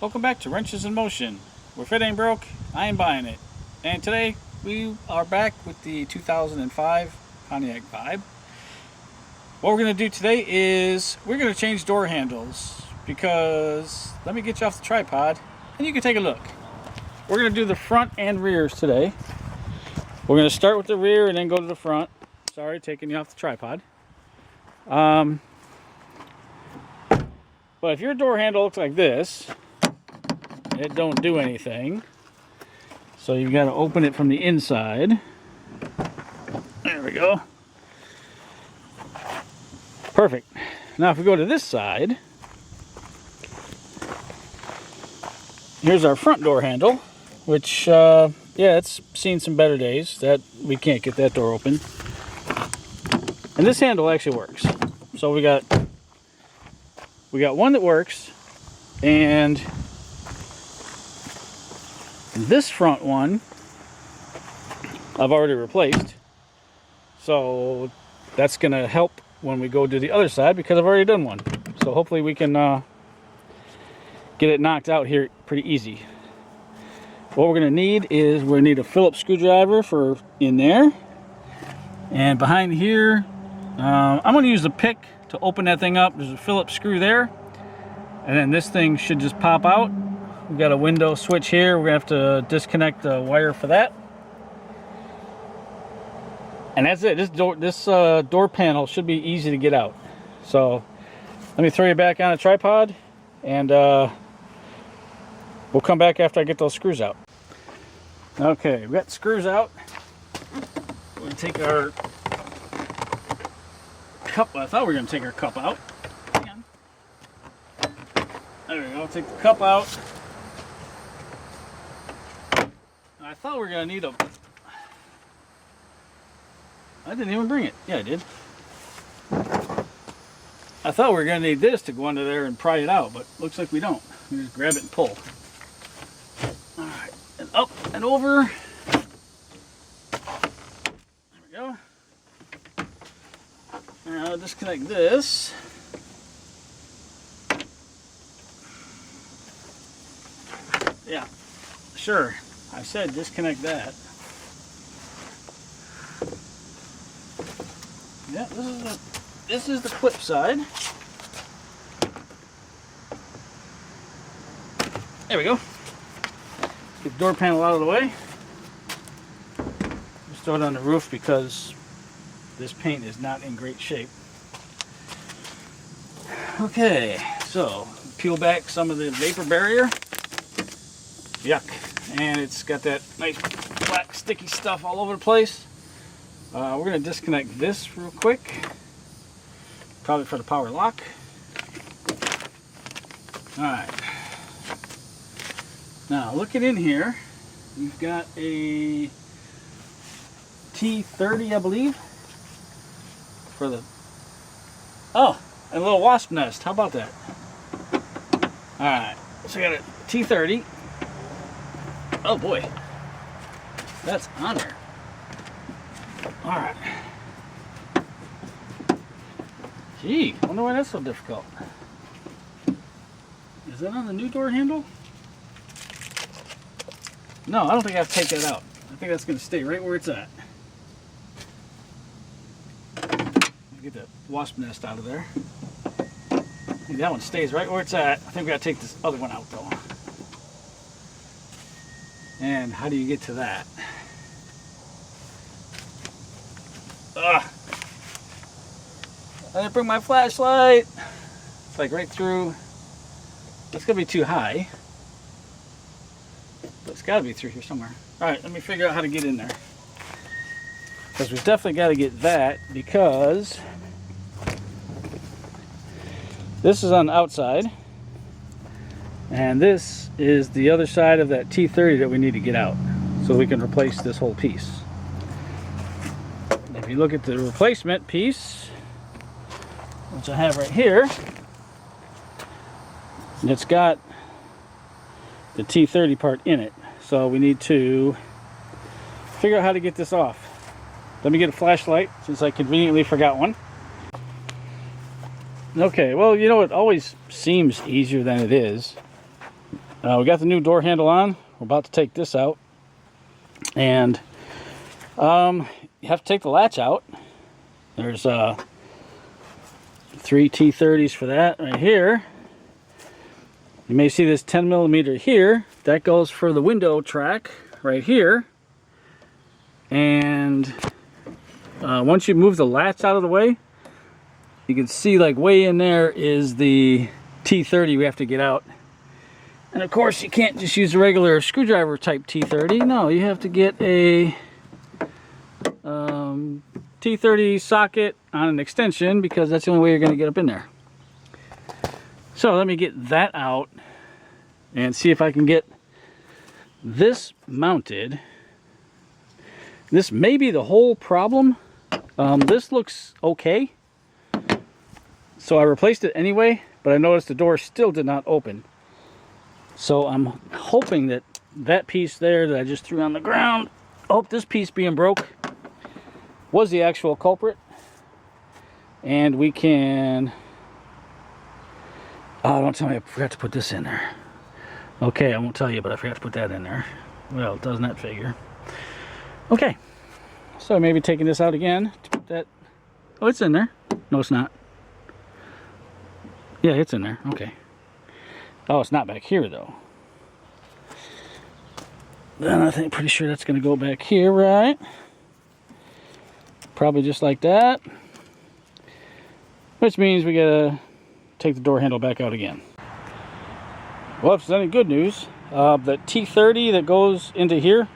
Welcome back to Wrenches in Motion. If it ain't broke, I ain't buying it. And today we are back with the 2005 Pontiac Vibe. What we're going to do today is we're going to change door handles because, let me get you off the tripod and you can take a look. We're going to do the front and rears today. We're going to start with the rear and then go to the front. Sorry, taking you off the tripod. But if your door handle looks like this, it don't do anything. So you've got to open it from the inside. There we go. Perfect. Now if we go to this side, here's our front door handle, which yeah, it's seen some better days. That we can't get that door open. And this handle actually works. So we got one that works, and this front one I've already replaced. So that's going to help when we go to the other side because I've already done one. So hopefully we can get it knocked out here pretty easy. What we're going to need is we're going to need a Phillips screwdriver for in there. And behind here, I'm going to use the pick to open that thing up. There's a Phillips screw there. And then this thing should just pop out. We've got a window switch here. We're going to have to disconnect the wire for that. And that's it. This door panel should be easy to get out. So let me throw you back on a tripod, and we'll come back after I get those screws out. Okay, we got the screws out. We're going to take our cup. I thought we were going to take our cup out. Hang on. There we go. Take the cup out. I thought we were going to need a... I didn't even bring it. Yeah, I did. I thought we were going to need this to go under there and pry it out, but looks like we don't. We just grab it and pull. Alright, and up and over. There we go. Now I'll disconnect this. Yeah, sure. I said disconnect that. Yeah, this is the clip side. There we go. Get the door panel out of the way. Just throw it on the roof because this paint is not in great shape. Okay, so peel back some of the vapor barrier. Yuck. And it's got that nice black sticky stuff all over the place. We're going to disconnect this real quick. Probably for the power lock. Alright. Now looking in here, you've got a T30, I believe. For the... Oh, and a little wasp nest. How about that? Alright. So we got a T30. Oh boy. That's on there. Alright. Gee, I wonder why that's so difficult. Is that on the new door handle? No, I don't think I have to take that out. I think that's going to stay right where it's at. Get that wasp nest out of there. I think that one stays right where it's at. I think we got to take this other one out though. And how do you get to that? Ugh. I didn't bring my flashlight. It's like right through. It's gonna be too high, but it's gotta be through here somewhere. All right, let me figure out how to get in there. Because we've definitely got to get that because this is on the outside, and this is the other side of that T30 that we need to get out, so we can replace this whole piece. If you look at the replacement piece, which I have right here, it's got the T30 part in it. So we need to figure out how to get this off. Let me get a flashlight since I conveniently forgot one. Okay, well, you know, it always seems easier than it is. We got the new door handle on. We're about to take this out. And you have to take the latch out. There's 3 T30s for that right here. You may see this 10mm here. That goes for the window track right here. And once you move the latch out of the way, you can see like way in there is the T30 we have to get out. And of course you can't just use a regular screwdriver type T30. No, you have to get a T30 socket on an extension, because that's the only way you're going to get up in there. So let me get that out and see if I can get this mounted. This may be the whole problem. This looks okay. So I replaced it anyway, but I noticed the door still did not open. So I'm hoping that that piece there that I just threw on the ground, I hope this piece being broke was the actual culprit. And we can... Oh, don't tell me I forgot to put this in there. Okay, I won't tell you, but I forgot to put that in there. Well, doesn't that figure? Okay, so maybe taking this out again to put that... Oh, it's in there. No, it's not. Yeah, it's in there. Okay. Oh, it's not back here, though. Then I think pretty sure that's going to go back here, right? Probably just like that. Which means we got to take the door handle back out again. Well, if there's any good news, the T30 that goes into here,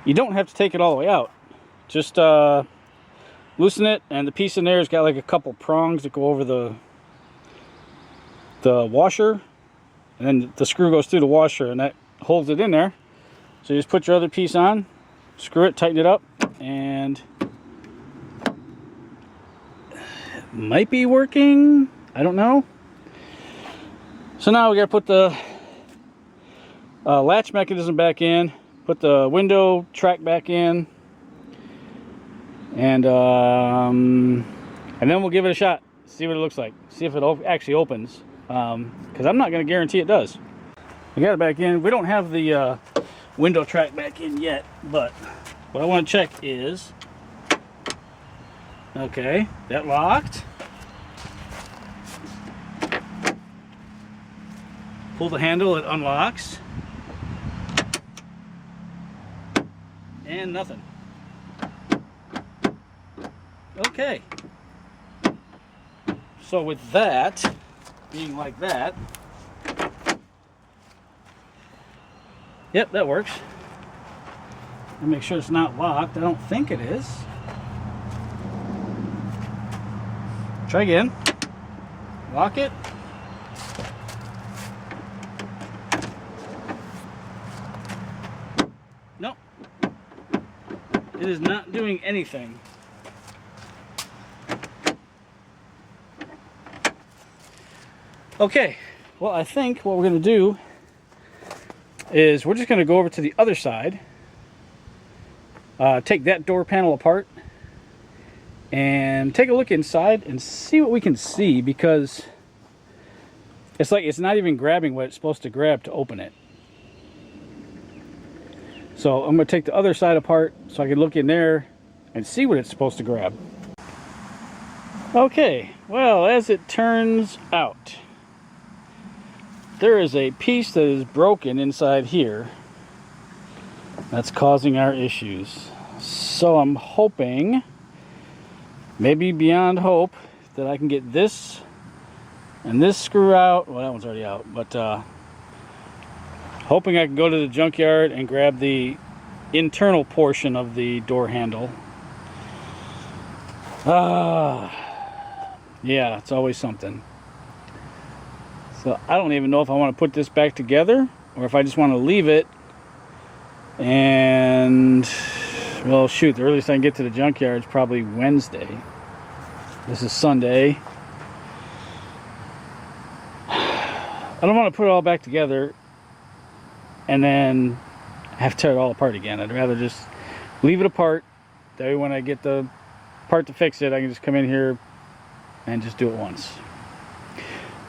you don't have to take it all the way out. Just loosen it, and the piece in there has got like a couple prongs that go over the washer, and then the screw goes through the washer, and that holds it in there. So you just put your other piece on, screw it, tighten it up, and it might be working. I don't know. So now we got to put the latch mechanism back in, put the window track back in, and then we'll give it a shot, see what it looks like, see if it actually opens, because I'm not going to guarantee it does. We got it back in. We don't have the window track back in yet, but what I want to check is, okay, that locked. Pull the handle, it unlocks. And nothing. Okay. So with that being like that, yep, that works. I'll make sure it's not locked. I don't think it is. Try again. Lock it. Nope. It is not doing anything. Okay, well, I think what we're going to do is we're just going to go over to the other side, take that door panel apart, and take a look inside and see what we can see, because it's like it's not even grabbing what it's supposed to grab to open it. So I'm going to take the other side apart so I can look in there and see what it's supposed to grab. Okay, well, as it turns out, there is a piece that is broken inside here that's causing our issues. So I'm hoping, maybe beyond hope, that I can get this and this screw out. Well, that one's already out, but hoping I can go to the junkyard and grab the internal portion of the door handle. Yeah, it's always something. So I don't even know if I want to put this back together or if I just want to leave it. And, well, shoot, the earliest I can get to the junkyard is probably Wednesday. This is Sunday. I don't want to put it all back together and then have to tear it all apart again. I'd rather just leave it apart. That way when I get the part to fix it, I can just come in here and just do it once.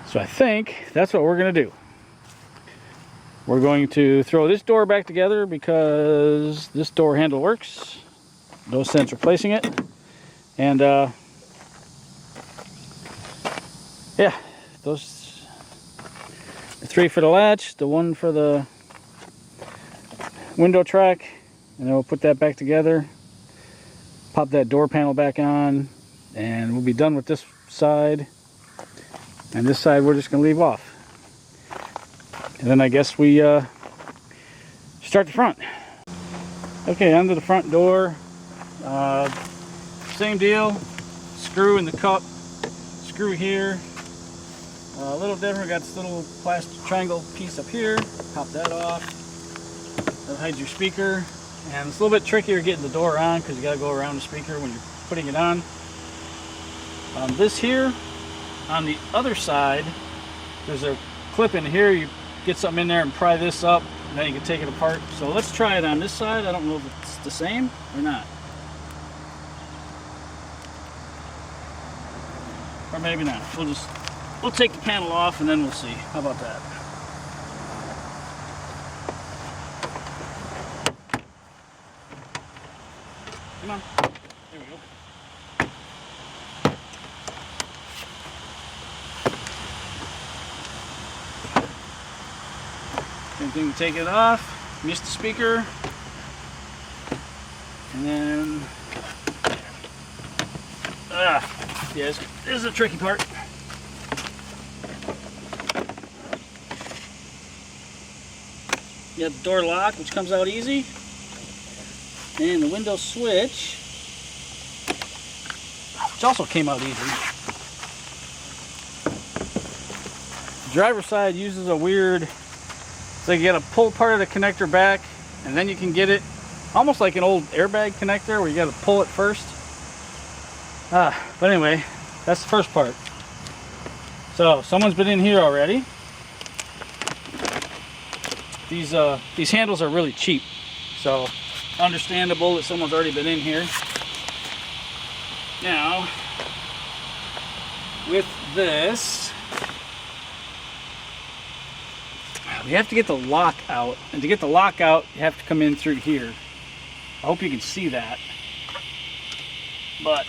So I think that's what we're going to do. We're going to throw this door back together because this door handle works. No sense replacing it. And yeah, those, the 3 for the latch, the 1 for the window track, and then we'll put that back together, pop that door panel back on, and we'll be done with this side. And this side we're just going to leave off. And then I guess we start the front. Okay, onto the front door. Same deal. Screw in the cup. Screw here. A little different. Got this little plastic triangle piece up here. Pop that off. That hides your speaker. And it's a little bit trickier getting the door on because you got to go around the speaker when you're putting it on. This here, on the other side, there's a clip in here. You get something in there and pry this up, and then you can take it apart. So let's try it on this side. I don't know if it's the same or not. Or maybe not. We'll take the panel off and then we'll see. How about that? Come on. There we go. Same thing, we take it off, miss the speaker, and then, yeah, this is the tricky part. You have the door lock, which comes out easy, and the window switch, which also came out easy. The driver's side uses a weird, so you gotta pull part of the connector back, and then you can get it almost like an old airbag connector where you gotta pull it first. But anyway, that's the first part. So someone's been in here already. These handles are really cheap, so understandable that someone's already been in here. Now, with this, we have to get the lock out, and to get the lock out, you have to come in through here. I hope you can see that. But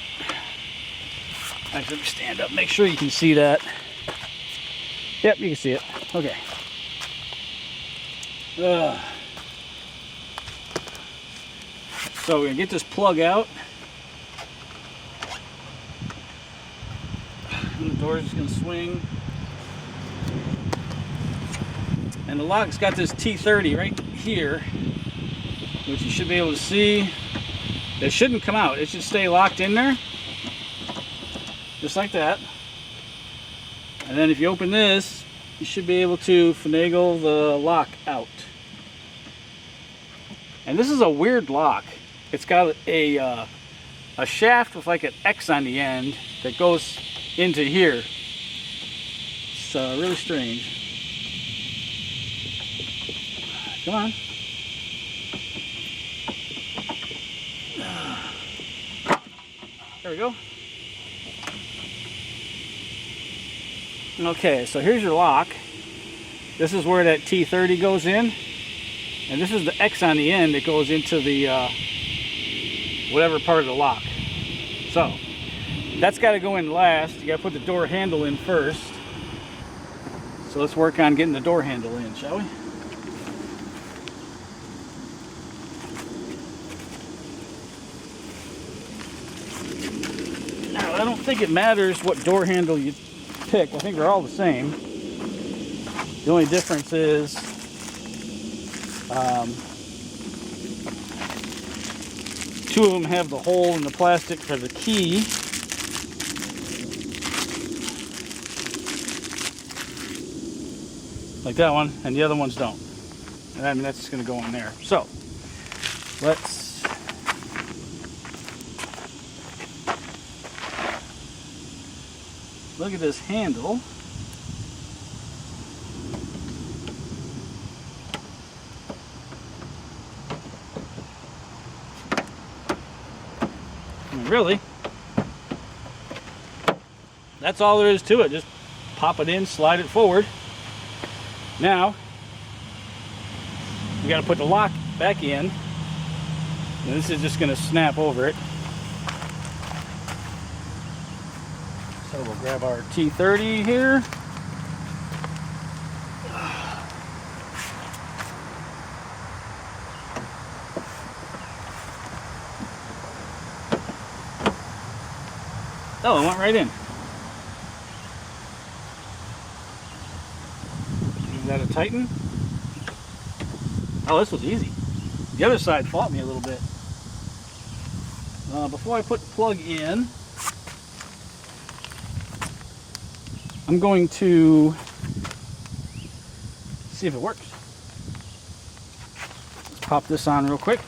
actually, let me stand up, make sure you can see that. Yep, you can see it. Okay. So we're gonna get this plug out, and the door's just gonna swing. And the lock's got this T30 right here, which you should be able to see. It shouldn't come out. It should stay locked in there, just like that. And then if you open this, you should be able to finagle the lock out. And this is a weird lock. It's got a shaft with like an X on the end that goes into here. It's really strange. Come on. There we go. Okay, so here's your lock. This is where that T30 goes in. And this is the X on the end that goes into the whatever part of the lock. So that's got to go in last. You got to put the door handle in first. So let's work on getting the door handle in, shall we? Now, I don't think it matters what door handle you pick. I think they're all the same. The only difference is two of them have the hole in the plastic for the key. Like that one, and the other ones don't. And I mean, that's just going to go in there. So, let's look at this handle. And really, that's all there is to it. Just pop it in, slide it forward. Now, you got to put the lock back in. And this is just going to snap over it. So we'll grab our T30 here. Oh, it went right in. Is that a Titan? Oh, this was easy. The other side fought me a little bit. Before I put the plug in, I'm going to see if it works. Let's pop this on real quick.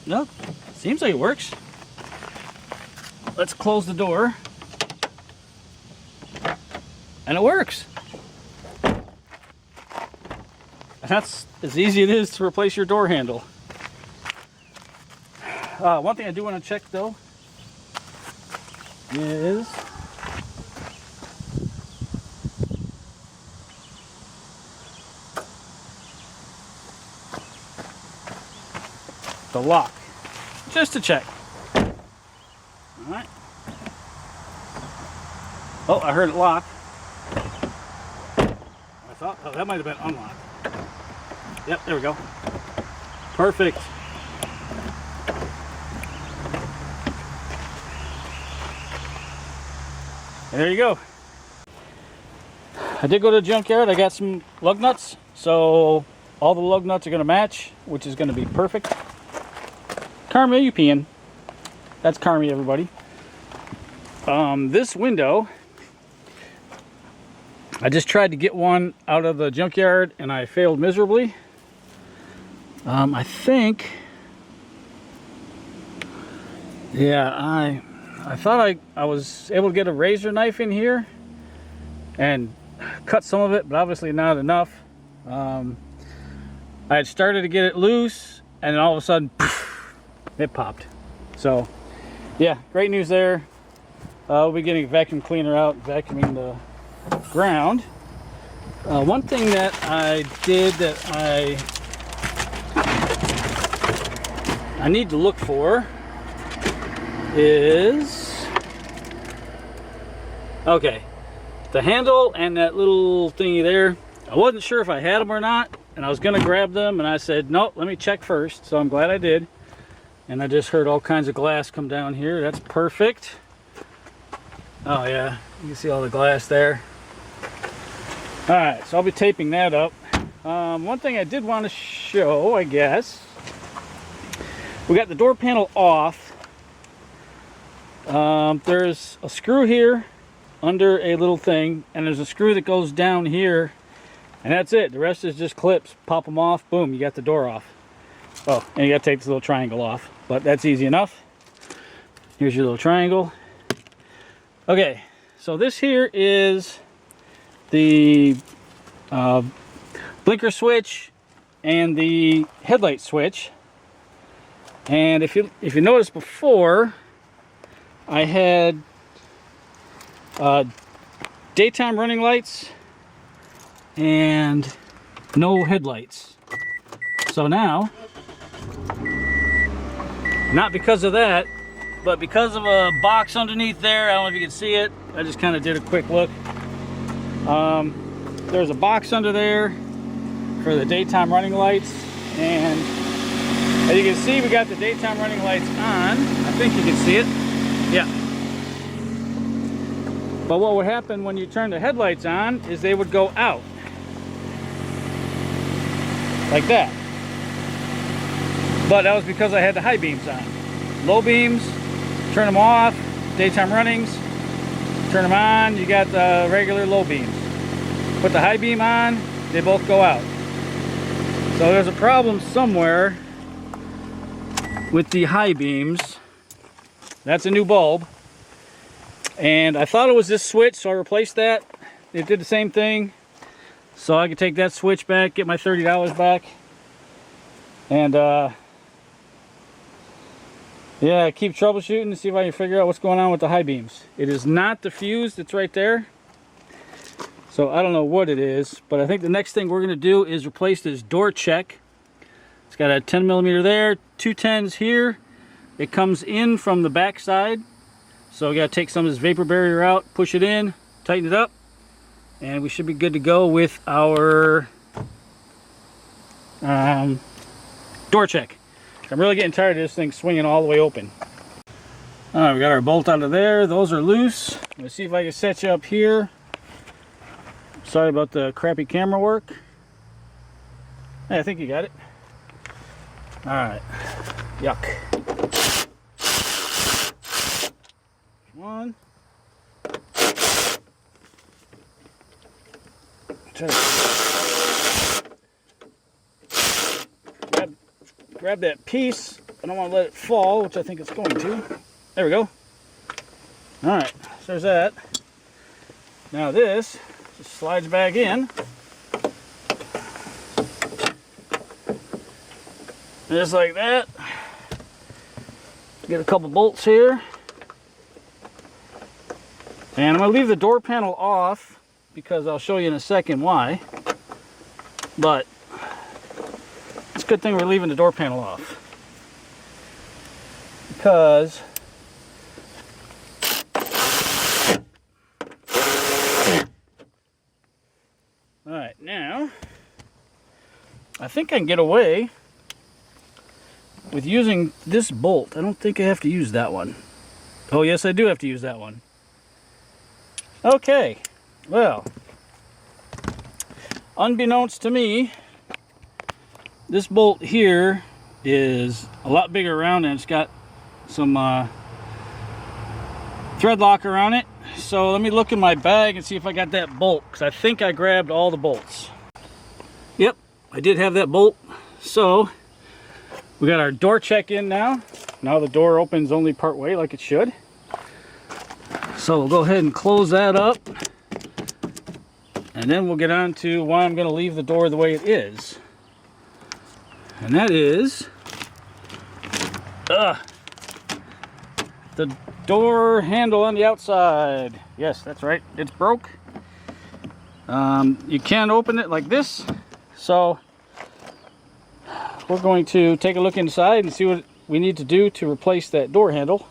Nope, seems like it works. Let's close the door. And it works. And that's as easy as it is to replace your door handle. One thing I do want to check though is the lock, just to check. All right. Oh, I heard it lock. I thought, oh, that might have been unlocked. Yep, there we go. Perfect. And there you go. I did go to the junkyard. I got some lug nuts, so all the lug nuts are going to match, which is going to be perfect. Carmi, you peeing? That's Carmi, everybody. This window, I just tried to get one out of the junkyard and I failed miserably. I think, yeah, I thought I was able to get a razor knife in here and cut some of it, but obviously not enough. I had started to get it loose and then all of a sudden, poof, it popped. So, yeah, great news there. We'll be getting a vacuum cleaner out, vacuuming the ground. One thing that I did that I need to look for is, okay, the handle and that little thingy there. I wasn't sure if I had them or not, and I was gonna grab them, and I said, no, let me check first. So I'm glad I did. And I just heard all kinds of glass come down here. That's perfect. Oh yeah, you can see all the glass there. All right, so I'll be taping that up. One thing I did want to show, I guess, we got the door panel off. There's a screw here under a little thing, and there's a screw that goes down here, and that's it. The rest is just clips. Pop them off, boom, you got the door off. Oh, and you got to take this little triangle off, but that's easy enough. Here's your little triangle. Okay, so this here is the blinker switch and the headlight switch. And if you noticed before, I had daytime running lights and no headlights. So now, not because of that, but because of a box underneath there, I don't know if you can see it, I just kind of did a quick look. There's a box under there for the daytime running lights, and as you can see, we got the daytime running lights on. I think you can see it. Yeah. But what would happen when you turn the headlights on is they would go out. Like that. But that was because I had the high beams on. Low beams, turn them off, daytime runnings, turn them on, you got the regular low beams. Put the high beam on, they both go out. So there's a problem somewhere with the high beams. That's a new bulb. And I thought it was this switch, so I replaced that. It did the same thing. So I could take that switch back, get my $30 back. And Yeah, keep troubleshooting to see if I can figure out what's going on with the high beams. It is not the fuse that's right there. So I don't know what it is, but I think the next thing we're going to do is replace this door check. It's got a 10 millimeter there, 2 10s here. It comes in from the back side. So we got to take some of this vapor barrier out, push it in, tighten it up, and we should be good to go with our door check. I'm really getting tired of this thing swinging all the way open. All right, we got our bolt out of there. Those are loose. Let's see if I can set you up here. Sorry about the crappy camera work. Hey, I think you got it. All right. Yuck. One. Grab that piece. I don't want to let it fall, which I think it's going to. There we go. All right, so there's that. Now this just slides back in. Just like that. Get a couple bolts here. And I'm going to leave the door panel off because I'll show you in a second why. But it's a good thing we're leaving the door panel off. Because alright, now I think I can get away with using this bolt. I don't think I have to use that one. Oh yes, I do have to use that one. Okay, well, unbeknownst to me, this bolt here is a lot bigger around and it's got some thread locker on it. So let me look in my bag and see if I got that bolt, because I think I grabbed all the bolts. Yep, I did have that bolt. So we got our door check in now. Now the door opens only part way like it should. So we'll go ahead and close that up. And then we'll get on to why I'm going to leave the door the way it is. And that is the door handle on the outside. Yes, that's right. It's broke. You can open it like this. So we're going to take a look inside and see what we need to do to replace that door handle.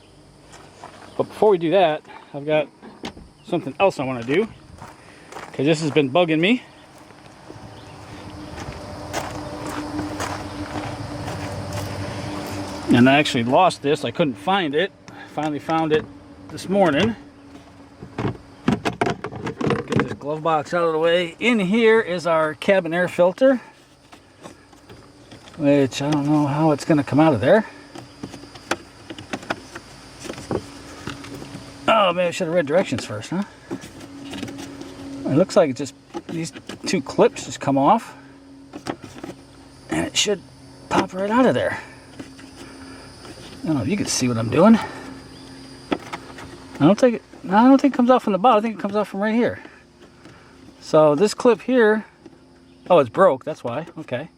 But before we do that, I've got something else I want to do, because this has been bugging me. And I actually lost this. I couldn't find it. Finally found it this morning. Get this glove box out of the way. In here is our cabin air filter, which I don't know how it's going to come out of there. Oh, maybe I should have read directions first, huh? It looks like it just, these two clips just come off. And it should pop right out of there. I don't know if you can see what I'm doing. I don't think it comes off from the bottom. I think it comes off from right here. So this clip here, oh, it's broke, that's why. Okay.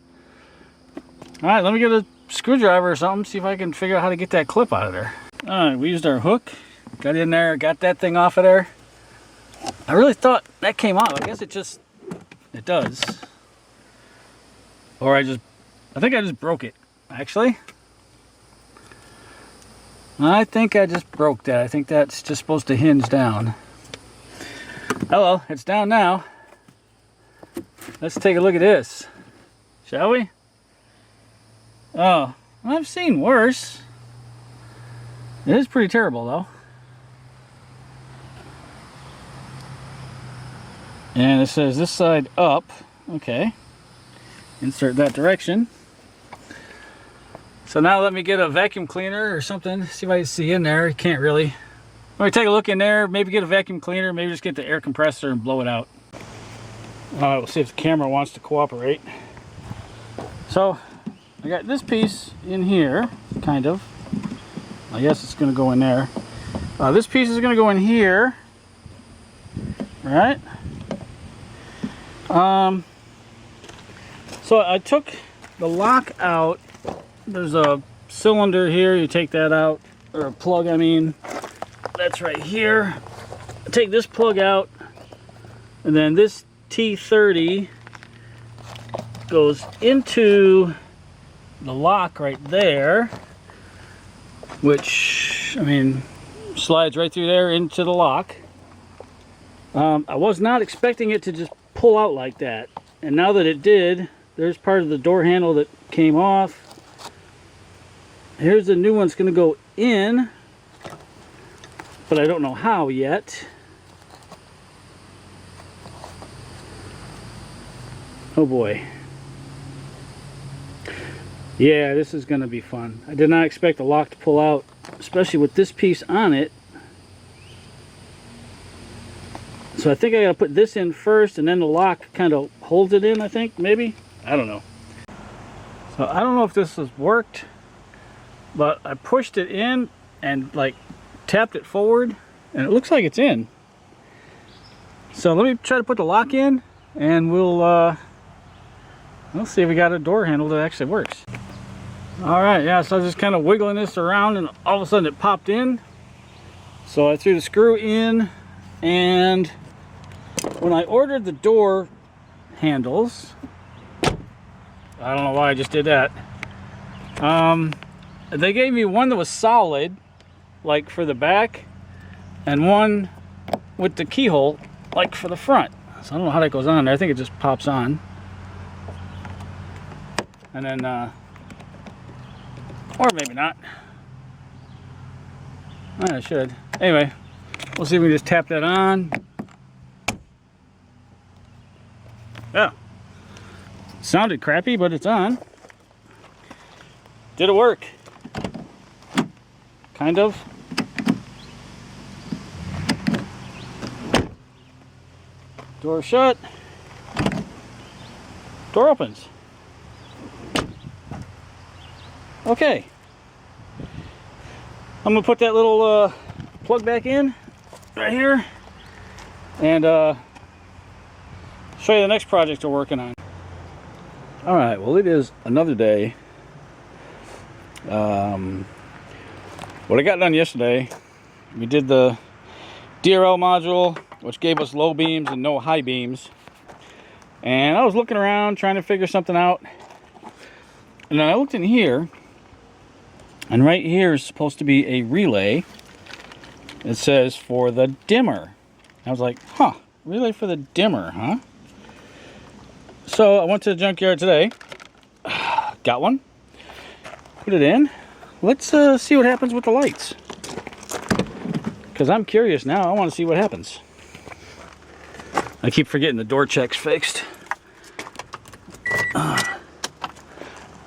All right, let me get a screwdriver or something, see if I can figure out how to get that clip out of there. All right, we used our hook, got in there, got that thing off of there. I really thought that came off. I guess it does. Or I think I just broke it, actually. I think I just broke that. I think that's just supposed to hinge down. Oh well, it's down now. Let's take a look at this, shall we? Oh, I've seen worse. It is pretty terrible though. And it says this side up. Okay. Insert that direction. So now let me get a vacuum cleaner or something, see if I can see in there. You can't really. Let me take a look in there, maybe get a vacuum cleaner, maybe just get the air compressor and blow it out. All right, we'll see if the camera wants to cooperate. So I got this piece in here, kind of. I guess it's gonna go in there. This piece is gonna go in here, right? So I took the lock out. There's a cylinder here, you take that out, or a plug I mean, that's right here. Take this plug out, and then this T30 goes into the lock right there, which, I mean, slides right through there into the lock. I was not expecting it to just pull out like that, and now that it did, there's part of the door handle that came off. Here's the new one's going to go in, but I don't know how yet. Oh boy. Yeah, this is going to be fun. I did not expect the lock to pull out, especially with this piece on it. So I think I got to put this in first, and then the lock kind of holds it in, I think, maybe? I don't know. So I don't know if this has worked, but I pushed it in and like tapped it forward, and it looks like it's in. So let me try to put the lock in, and we'll see if we got a door handle that actually works. All right, yeah, so I was just kind of wiggling this around, and all of a sudden it popped in. So I threw the screw in, and when I ordered the door handles, I don't know why I just did that. They gave me one that was solid, like for the back, and one with the keyhole, like for the front. So I don't know how that goes on there. I think it just pops on. And then, or maybe not. I should. Anyway, we'll see if we can just tap that on. Yeah. Sounded crappy, but it's on. Did it work? Kind of. Door shut. Door opens. Okay. I'm gonna put that little plug back in right here, and show you the next project we're working on. All right, well, it is another day. What I got done yesterday, we did the DRL module, which gave us low beams and no high beams. And I was looking around trying to figure something out. And then I looked in here, and right here is supposed to be a relay. It says for the dimmer. I was like, huh, relay for the dimmer, huh? So I went to the junkyard today, got one, put it in. Let's see what happens with the lights. Because I'm curious now, I want to see what happens. I keep forgetting the door check's fixed.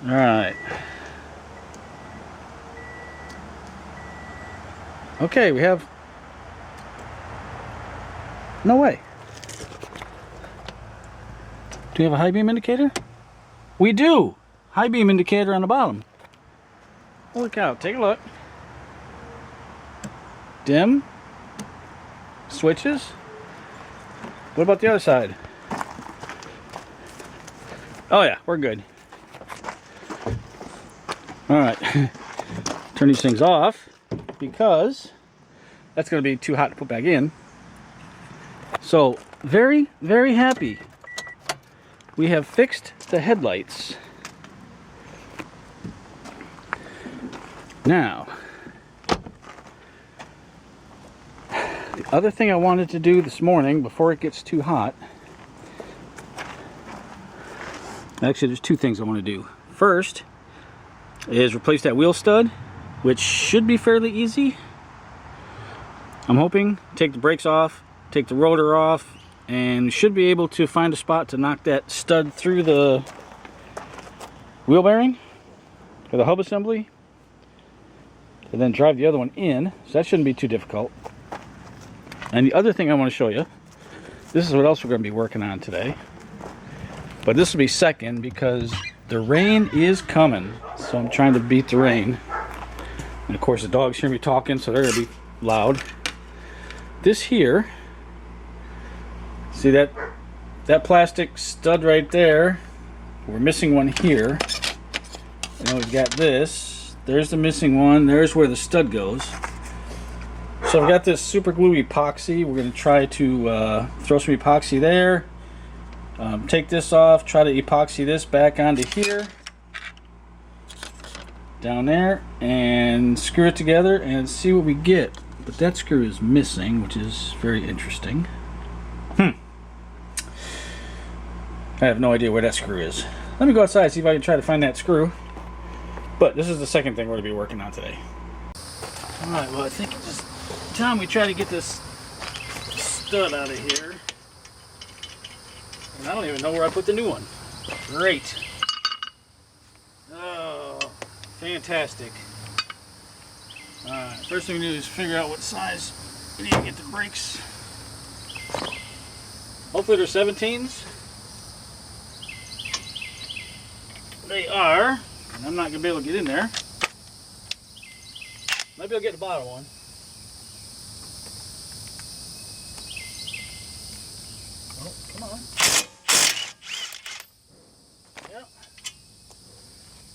Alright. Okay, we have... No way. Do we have a high beam indicator? We do! High beam indicator on the bottom. Holy cow, take a look. Dim. Switches. What about the other side? Oh yeah, we're good. Alright. Turn these things off, because that's going to be too hot to put back in. So, very, very happy. We have fixed the headlights. Now, the other thing I wanted to do this morning before it gets too hot, actually there's two things I want to do. First is replace that wheel stud, which should be fairly easy. I'm hoping take the brakes off, take the rotor off, and should be able to find a spot to knock that stud through the wheel bearing or the hub assembly, and then drive the other one in. So that shouldn't be too difficult. And the other thing I want to show you, this is what else we're going to be working on today, but this will be second because the rain is coming, so I'm trying to beat the rain. And of course the dogs hear me talking, so they're going to be loud. This here, see that plastic stud right there, we're missing one here, and then we've got this there's the missing one. There's where the stud goes. So I've got this super glue epoxy. We're going to try to throw some epoxy there. Take this off, try to epoxy this back onto here. Down there, and screw it together and see what we get. But that screw is missing, which is very interesting. I have no idea where that screw is. Let me go outside and see if I can try to find that screw. But this is the second thing we're going to be working on today. Alright, well I think it's time we try to get this stud out of here. And I don't even know where I put the new one. Great. Oh, fantastic. Alright, first thing we do is figure out what size we need to get the brakes. Hopefully they're 17s. They are. And I'm not going to be able to get in there. Might be able to get the bottom one. Oh, come on. Yep.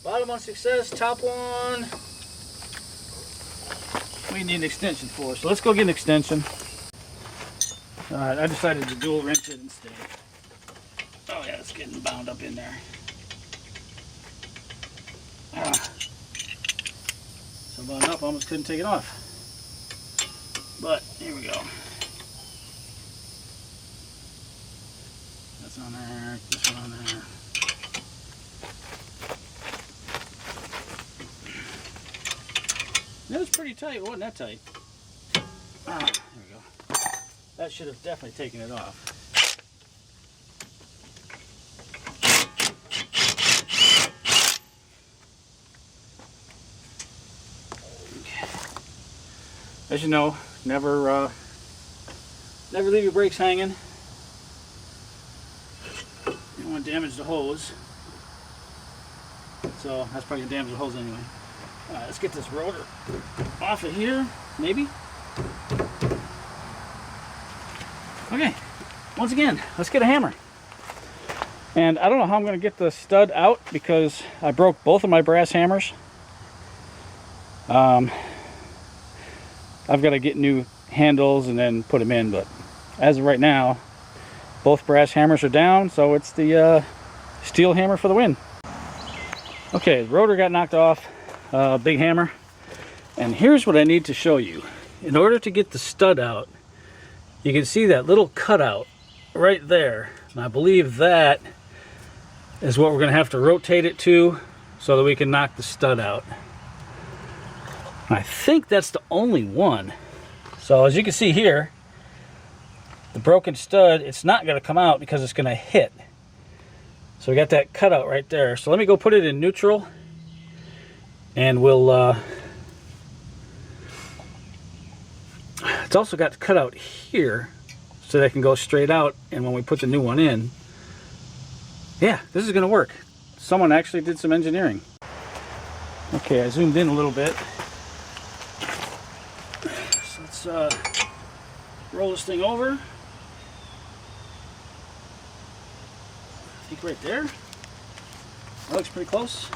Bottom one success, top one we need an extension for. So let's go get an extension. Alright, I decided to dual wrench it instead. Oh yeah, it's getting bound up in there. So bound up, I almost couldn't take it off. But here we go. That's on there, this one on there. That was pretty tight, it wasn't that tight. There we go. That should have definitely taken it off. As you know, never leave your brakes hanging. You don't want to damage the hose. So that's probably gonna damage the hose anyway. Alright, let's get this rotor off of here, maybe. Okay, once again, let's get a hammer. And I don't know how I'm gonna get the stud out because I broke both of my brass hammers. I've got to get new handles and then put them in, but as of right now, both brass hammers are down, so it's the steel hammer for the win. Okay, the rotor got knocked off, big hammer, and here's what I need to show you. In order to get the stud out, you can see that little cutout right there, and I believe that is what we're going to have to rotate it to so that we can knock the stud out. I think that's the only one. So as you can see here, the broken stud, it's not going to come out because it's going to hit. So we got that cutout right there. So let me go put it in neutral, and we'll it's also got the cutout here so that it can go straight out, and when we put the new one in, yeah, this is going to work. Someone actually did some engineering. Okay, I zoomed in a little bit. Let's roll this thing over. I think right there. That looks pretty close.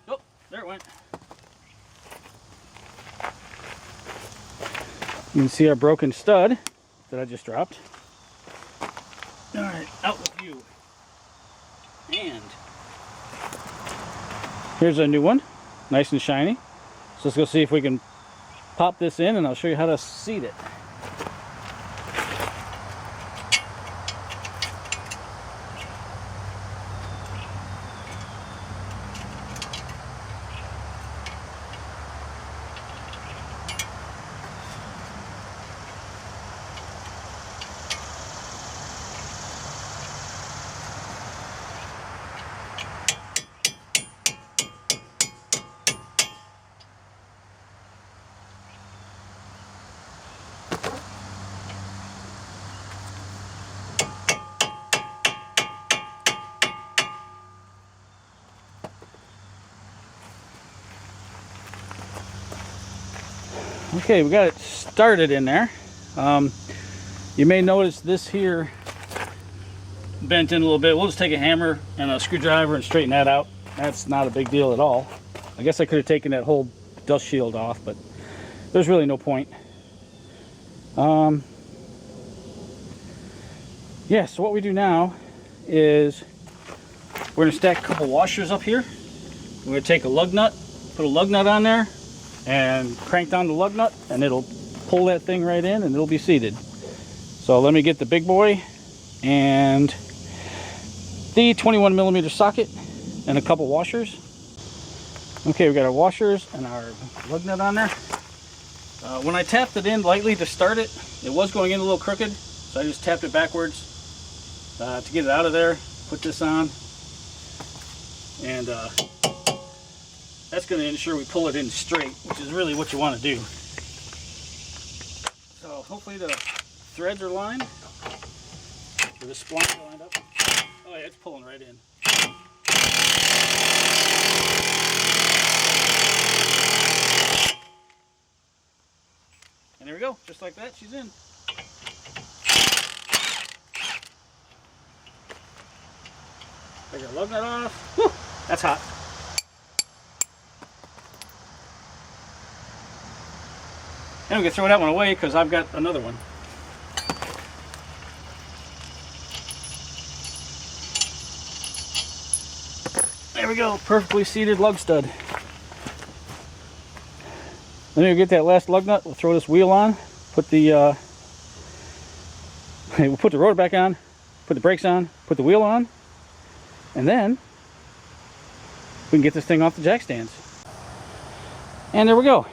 Oh, there it went. You can see our broken stud that I just dropped. Alright, out with you. And here's a new one, nice and shiny. So let's go see if we can pop this in, and I'll show you how to seat it. Okay, we got it started in there. You may notice this here bent in a little bit. We'll just take a hammer and a screwdriver and straighten that out. That's not a big deal at all. I guess I could have taken that whole dust shield off, but there's really no point. Yeah, so what we do now is we're going to stack a couple washers up here. We're going to take a lug nut, put a lug nut on there, and crank down the lug nut, and it'll pull that thing right in, and it'll be seated. So let me get the big boy and the 21mm socket and a couple washers. Okay, we got our washers and our lug nut on there. When I tapped it in lightly to start it, it was going in a little crooked, so I just tapped it backwards to get it out of there. Put this on, and that's going to ensure we pull it in straight, which is really what you want to do. So hopefully the threads are lined, or the splines are lined up. Oh yeah, it's pulling right in. And there we go, just like that, she's in. Take our lug nut off. Whew, that's hot. And we can throw that one away because I've got another one. There we go, perfectly seated lug stud. Then we'll get that last lug nut, we'll throw this wheel on, put the we'll put the rotor back on, put the brakes on, put the wheel on, and then we can get this thing off the jack stands. And there we go.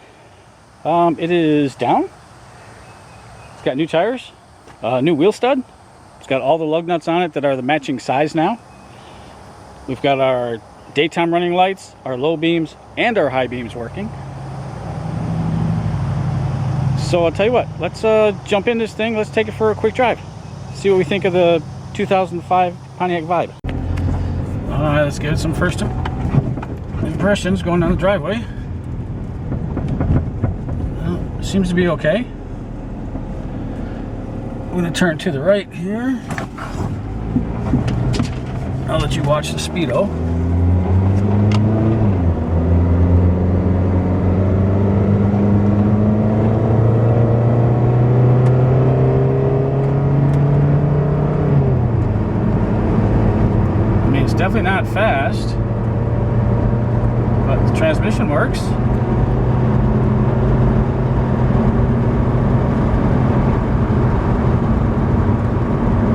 It is down. It's got new tires, new wheel stud. It's got all the lug nuts on it that are the matching size now. We've got our daytime running lights, our low beams, and our high beams working. So I'll tell you what, let's jump in this thing. Let's take it for a quick drive. See what we think of the 2005 Pontiac Vibe. Alright, let's get some first impressions going down the driveway. Well, seems to be okay. I'm going to turn to the right here. I'll let you watch the speedo. It's definitely not fast, but the transmission works.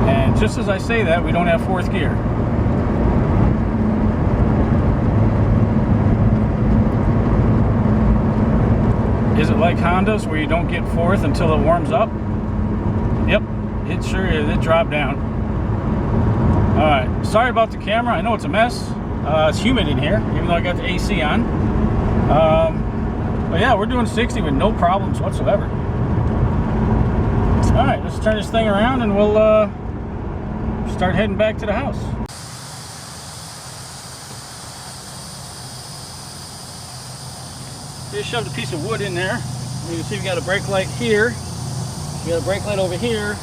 And just as I say that, we don't have fourth gear. Is it like Honda's where you don't get fourth until it warms up? Yep, it sure is. It dropped down. Alright, sorry about the camera. I know it's a mess. It's humid in here, even though I got the AC on. But yeah, we're doing 60 with no problems whatsoever. Alright, let's turn this thing around and we'll start heading back to the house. Just shoved a piece of wood in there. You can see we got a brake light here. We got a brake light over here.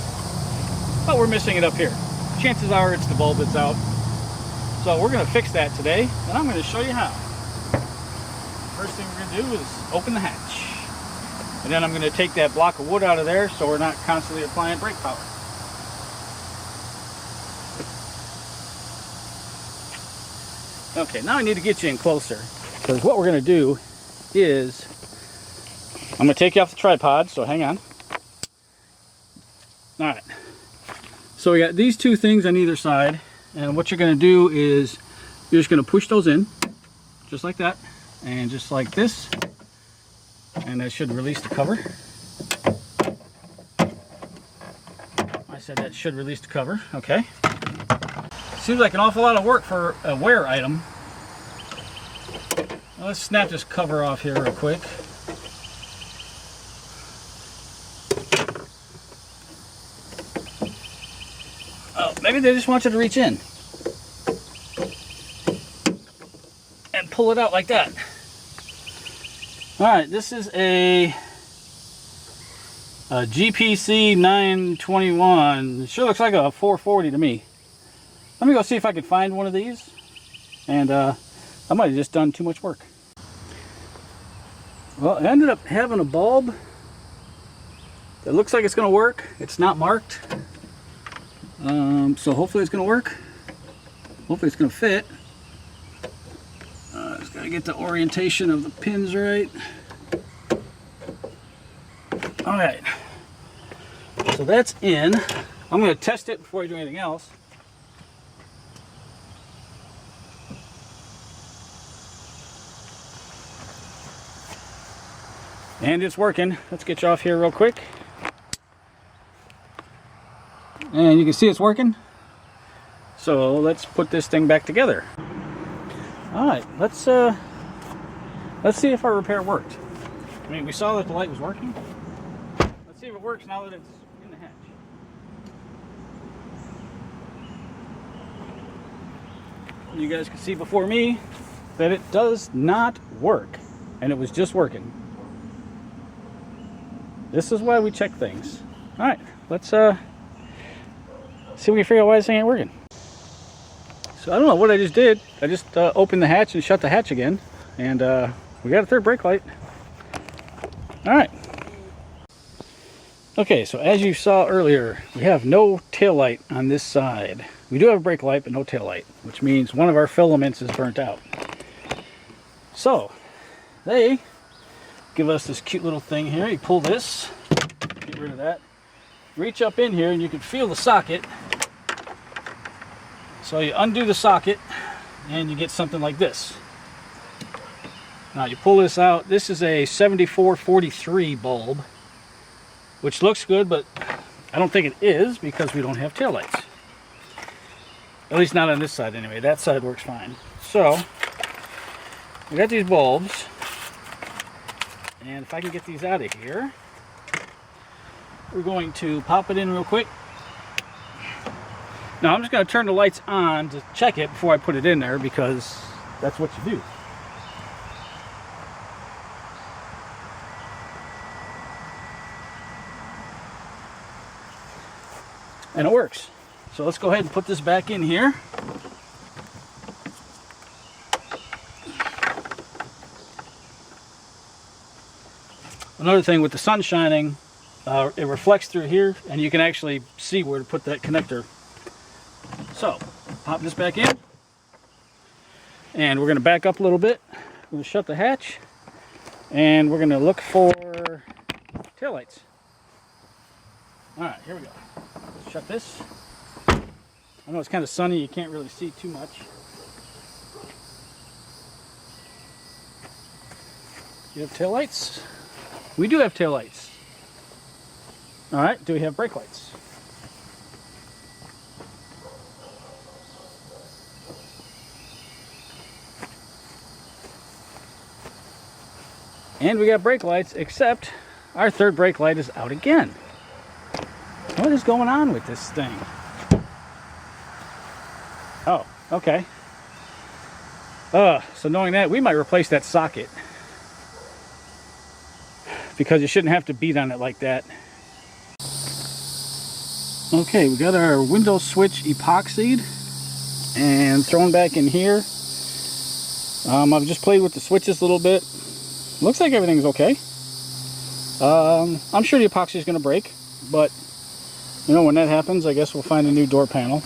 But we're missing it up here. Chances are it's the bulb that's out. So we're going to fix that today, and I'm going to show you how. First thing we're going to do is open the hatch. And then I'm going to take that block of wood out of there so we're not constantly applying brake power. Okay, now I need to get you in closer, because what we're going to do is I'm going to take you off the tripod, so hang on. Alright. So we got these two things on either side, and what you're going to do is you're just going to push those in, just like that, and just like this, and that should release the cover. I said that should release the cover, okay. Seems like an awful lot of work for a wear item. Well, let's snap this cover off here real quick. Oh, maybe they just want you to reach in and pull it out like that. All right, this is a GPC 921. It sure looks like a 440 to me. Let me go see if I can find one of these. And I might have just done too much work. Well, I ended up having a bulb that looks like it's going to work. It's not marked. So hopefully it's going to work. Hopefully it's going to fit. Just got to get the orientation of the pins right. Alright. So that's in. I'm going to test it before I do anything else. And it's working. Let's get you off here real quick. And you can see it's working. So let's put this thing back together. Alright, let's see if our repair worked. I mean, we saw that the light was working. Let's see if it works now that it's in the hatch. You guys can see before me that it does not work. And it was just working. This is why we check things. Alright, let's see if we can figure out why this thing ain't working. So I don't know what I just did. I just opened the hatch and shut the hatch again. And we got a third brake light. Alright. Okay, so as you saw earlier, we have no tail light on this side. We do have a brake light, but no tail light, which means one of our filaments is burnt out. So, they give us this cute little thing here. You pull this, get rid of that, reach up in here and you can feel the socket. So you undo the socket and you get something like this. Now you pull this out. This is a 7443 bulb, which looks good, but I don't think it is because we don't have taillights. At least not on this side anyway. That side works fine. So we got these bulbs. And if I can get these out of here, we're going to pop it in real quick. Now I'm just going to turn the lights on to check it before I put it in there because that's what you do. And it works. So let's go ahead and put this back in here. Another thing, with the sun shining, it reflects through here and you can actually see where to put that connector. So, pop this back in. And we're going to back up a little bit. We're going to shut the hatch. And we're going to look for taillights. Alright, here we go. Let's shut this. I know it's kind of sunny, you can't really see too much. You have taillights? We do have taillights. Alright, do we have brake lights? And we got brake lights, except our third brake light is out again. What is going on with this thing? Oh, okay. So knowing that, we might replace that socket. Because you shouldn't have to beat on it like that. Okay, we got our window switch epoxied and thrown back in here. I've just played with the switches a little bit. Looks like everything's okay. I'm sure the epoxy is going to break, but you know, when that happens, I guess we'll find a new door panel.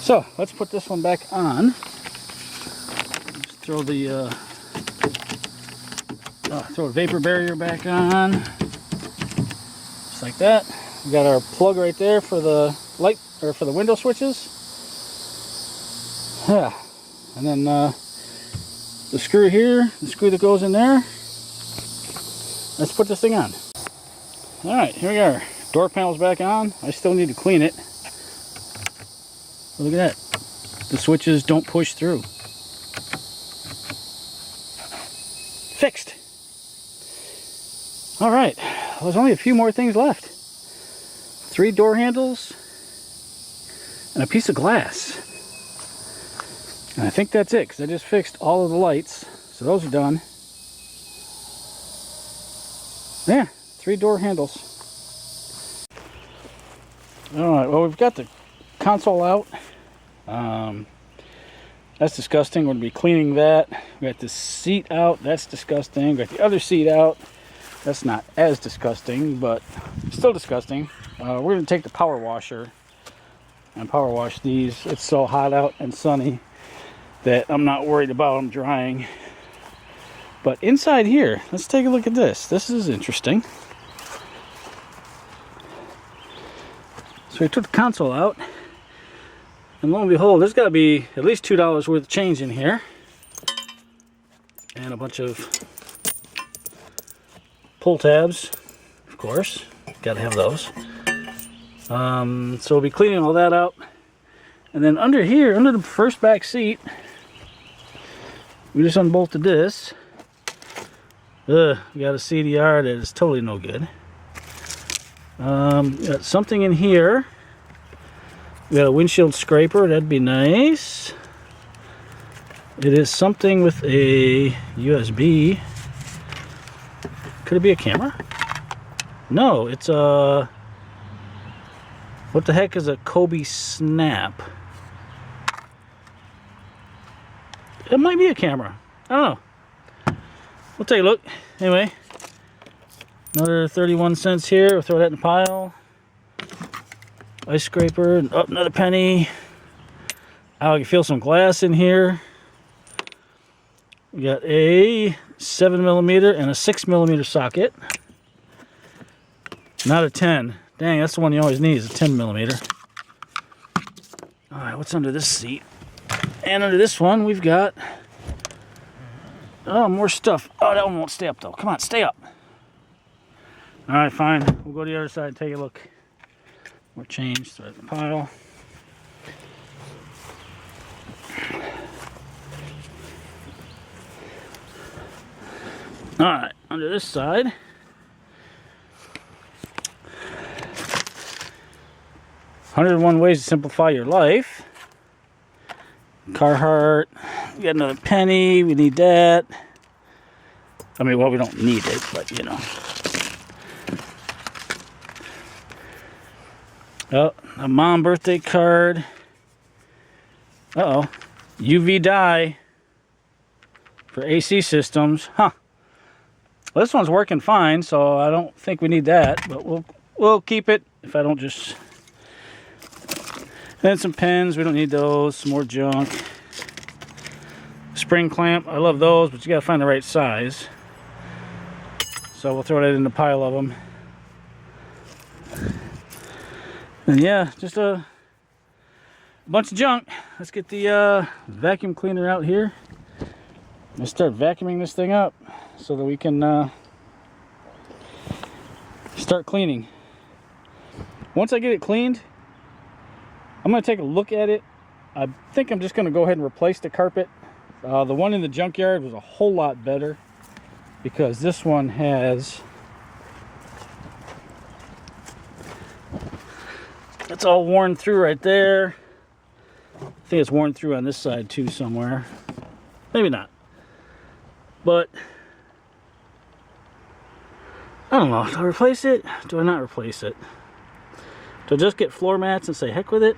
So let's put this one back on. Just throw the throw a vapor barrier back on, just like that. We got our plug right there for the light, or for the window switches. Yeah, and then the screw here, the screw that goes in there. Let's put this thing on. All right, here we are. Door panel's back on. I still need to clean it. Look at that. The switches don't push through. Fixed. All right, well, there's only a few more things left. 3 door handles and a piece of glass. And I think that's it, because I just fixed all of the lights. So those are done. Yeah, 3 door handles. All right, well, we've got the console out That's disgusting. We're going to be cleaning that. We got this seat out. That's disgusting. We got the other seat out. That's not as disgusting, but still disgusting. We're going to take the power washer and power wash these. It's so hot out and sunny that I'm not worried about them drying. But inside here, let's take a look at this. This is interesting. So we took the console out, and lo and behold, there's got to be at least $2 worth of change in here, and a bunch of pull tabs, of course. Got to have those. So we'll be cleaning all that out, and then under here, under the first back seat, we just unbolted this. We got a CDR that is totally no good. Got something in here. We got a windshield scraper. That'd be nice. It is something with a USB. Could it be a camera? No, it's a... What the heck is a Kobe Snap? It might be a camera. I don't know. We'll take a look. Anyway, another 31 cents here. We'll throw that in the pile. Ice scraper. Oh, another penny. Oh, I can feel some glass in here. We got a 7mm and a 6mm socket. Not a 10. Dang, that's the one you always need, is a 10mm. Alright, what's under this seat? And under this one, we've got... Oh, more stuff. Oh, that one won't stay up, though. Come on, stay up. Alright, fine. We'll go to the other side and take a look. More change. Throw it in the pile. Alright, under this side... 101 ways to simplify your life. Carhartt. We got another penny. We need that. I mean, well, we don't need it, but you know. Oh, a mom birthday card. Uh-oh. UV dye for AC systems. Huh. Well, this one's working fine, so I don't think we need that, but we'll keep it if I don't just... Then some pens, we don't need those. Some more junk. Spring clamp, I love those, but you gotta find the right size. So we'll throw that in the pile of them. And yeah, just a bunch of junk. Let's get the vacuum cleaner out here. Let's start vacuuming this thing up so that we can start cleaning. Once I get it cleaned, I'm going to take a look at it. I think I'm just going to go ahead and replace the carpet. The one in the junkyard was a whole lot better because this one has... It's all worn through right there. I think it's worn through on this side too somewhere. Maybe not. But I don't know. Do I replace it? Do I not replace it? Do I just get floor mats and say heck with it?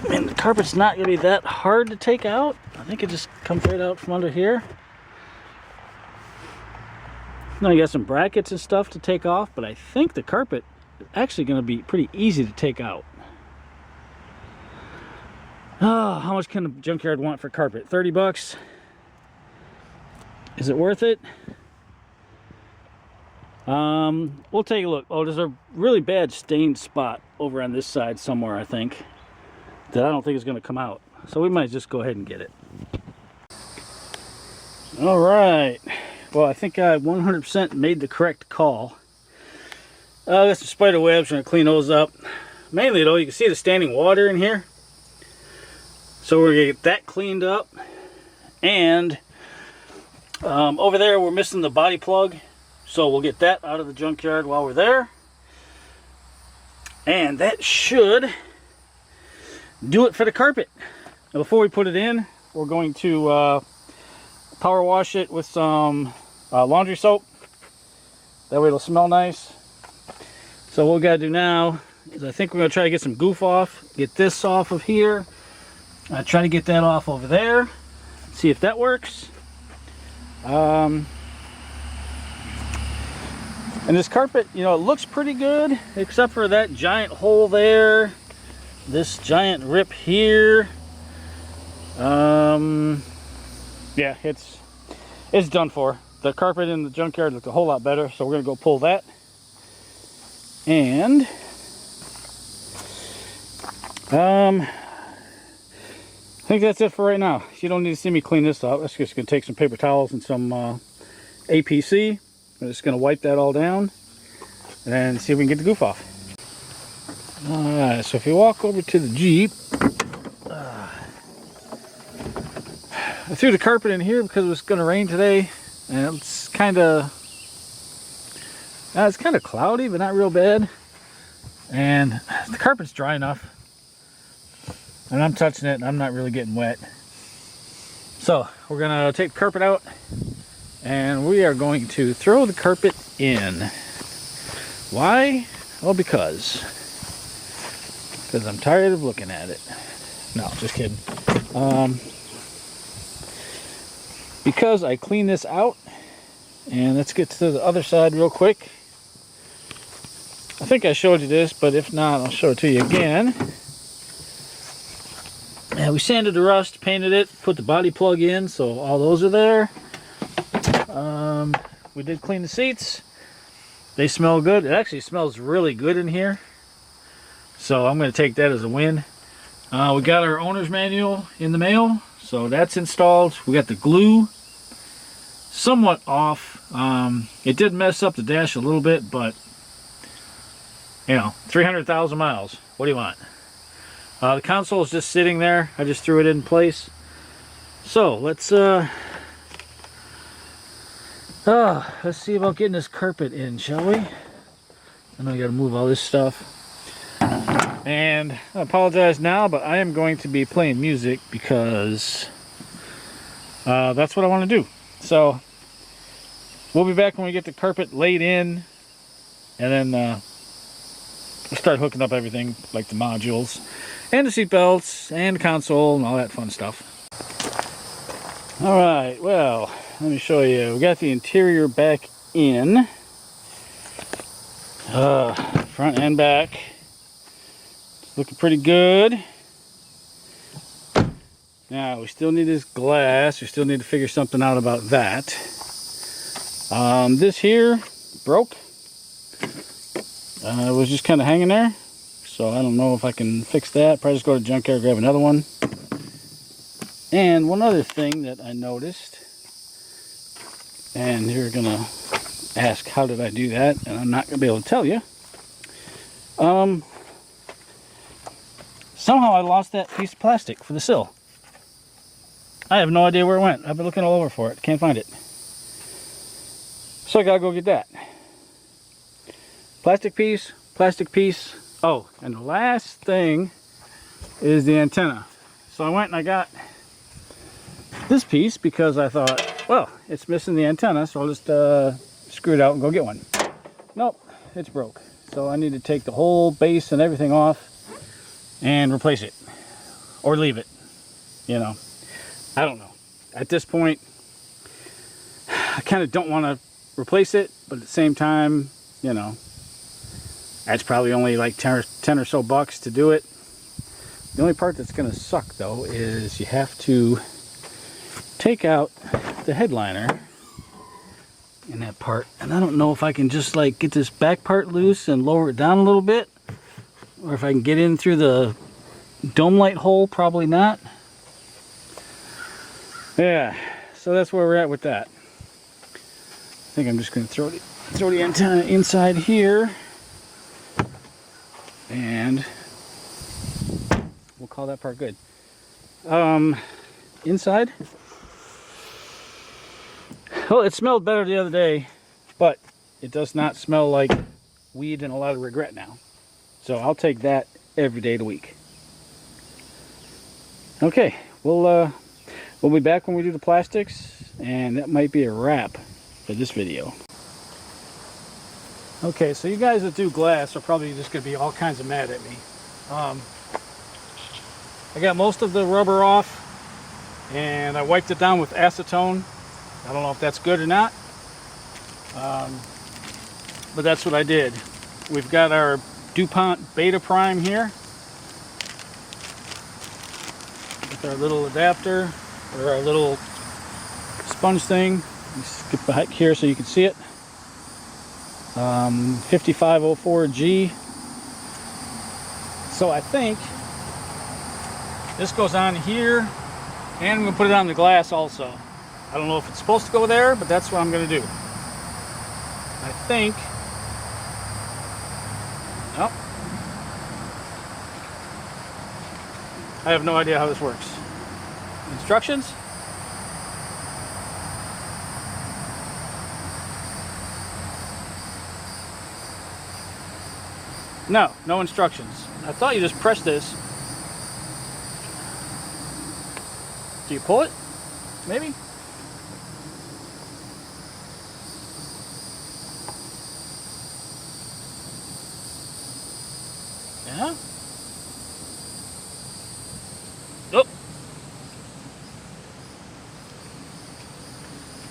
I mean, the carpet's not going to be that hard to take out. I think it just comes right out from under here. Now you got some brackets and stuff to take off, but I think the carpet is actually going to be pretty easy to take out. Oh, how much can a junkyard want for carpet? 30 bucks? Is it worth it? We'll take a look. Oh, there's a really bad stained spot over on this side somewhere, I think, that I don't think is going to come out. So we might just go ahead and get it. All right. Well, I think I 100% made the correct call. I got some spider webs. We're going to clean those up. Mainly, though, you can see the standing water in here. So we're going to get that cleaned up. And over there, we're missing the body plug. So we'll get that out of the junkyard while we're there. And that should do it for the carpet. Now before we put it in, we're going to power wash it with some laundry soap. That way it'll smell nice. So what we gotta do now is I think we're going to try to get some goof off. Get this off of here. Try to get that off over there. See if that works. And this carpet, you know, it looks pretty good, except for that giant hole there. This giant rip here. Yeah, it's done for. The carpet in the junkyard looked a whole lot better, so we're gonna go pull that. And I think that's it for right now. You don't need to see me clean this up. I'm just gonna take some paper towels and some APC. I'm just gonna wipe that all down and see if we can get the goof off. Alright, so if you walk over to the Jeep, I threw the carpet in here because it was going to rain today, and it's kind of cloudy, but not real bad. And the carpet's dry enough, and I'm touching it, and I'm not really getting wet. So we're going to take the carpet out, and we are going to throw the carpet in. Why? Well, because I'm tired of looking at it. No, just kidding. Because I cleaned this out, and let's get to the other side real quick. I think I showed you this, but if not, I'll show it to you again. And we sanded the rust, painted it, put the body plug in, so all those are there. We did clean the seats. They smell good. It actually smells really good in here, so I'm going to take that as a win. We got our owner's manual in the mail, so that's installed. We got the glue somewhat off. It did mess up the dash a little bit, but you know, 300,000 miles. What do you want? The console is just sitting there. I just threw it in place. So let's see about getting this carpet in, shall we? I know I got to move all this stuff. And I apologize now, but I am going to be playing music because that's what I want to do. So we'll be back when we get the carpet laid in, and then we'll start hooking up everything, like the modules and the seat belts and the console and all that fun stuff. All right, well, let me show you. We got the interior back in, front and back. Looking pretty good. Now, we still need this glass. We still need to figure something out about that. This here broke. It was just kind of hanging there. So I don't know if I can fix that. Probably just go to the junkyard, grab another one. And one other thing that I noticed, and you're gonna ask how did I do that, and I'm not gonna be able to tell you. Somehow I lost that piece of plastic for the sill. I have no idea where it went. I've been looking all over for it. Can't find it. So I gotta go get that. Plastic piece, plastic piece. Oh, and the last thing is the antenna. So I went and I got this piece because I thought, well, it's missing the antenna, so I'll just screw it out and go get one. Nope, it's broke. So I need to take the whole base and everything off and replace it, or leave it, you know. I don't know. At this point, I kind of don't want to replace it, but at the same time, you know, that's probably only like 10 or so bucks to do it. The only part that's going to suck, though, is you have to take out the headliner in that part, and I don't know if I can just like get this back part loose and lower it down a little bit, or if I can get in through the dome light hole. Probably not. Yeah, so that's where we're at with that. I think I'm just going to throw the antenna inside here, and we'll call that part good. Inside, well, it smelled better the other day, but it does not smell like weed and a lot of regret now. So I'll take that every day of the week. Okay, we'll be back when we do the plastics, and that might be a wrap for this video. Okay, so you guys that do glass are probably just going to be all kinds of mad at me. I got most of the rubber off, and I wiped it down with acetone. I don't know if that's good or not, but that's what I did. We've got our DuPont Beta Prime here with our little adapter, or our little sponge thing. Let me skip back here so you can see it. 5504G. So I think this goes on here, and I'm going to put it on the glass also. I don't know if it's supposed to go there, but that's what I'm going to do. I think. Oh. I have no idea how this works. Instructions? No, no instructions. I thought you just press this. Do you pull it? Maybe? Yeah? Oh!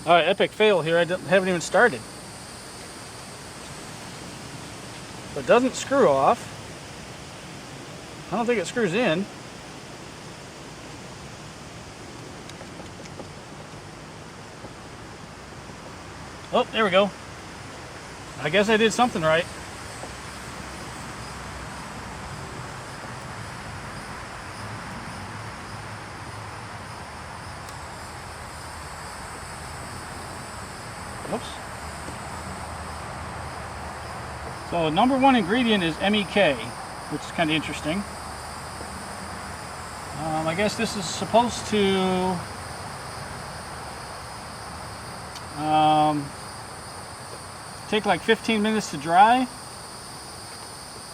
Alright, epic fail here. I haven't even started. It doesn't screw off. I don't think it screws in. Oh, there we go. I guess I did something right. Oops. So number one ingredient is MEK, which is kind of interesting. I guess this is supposed to take like 15 minutes to dry.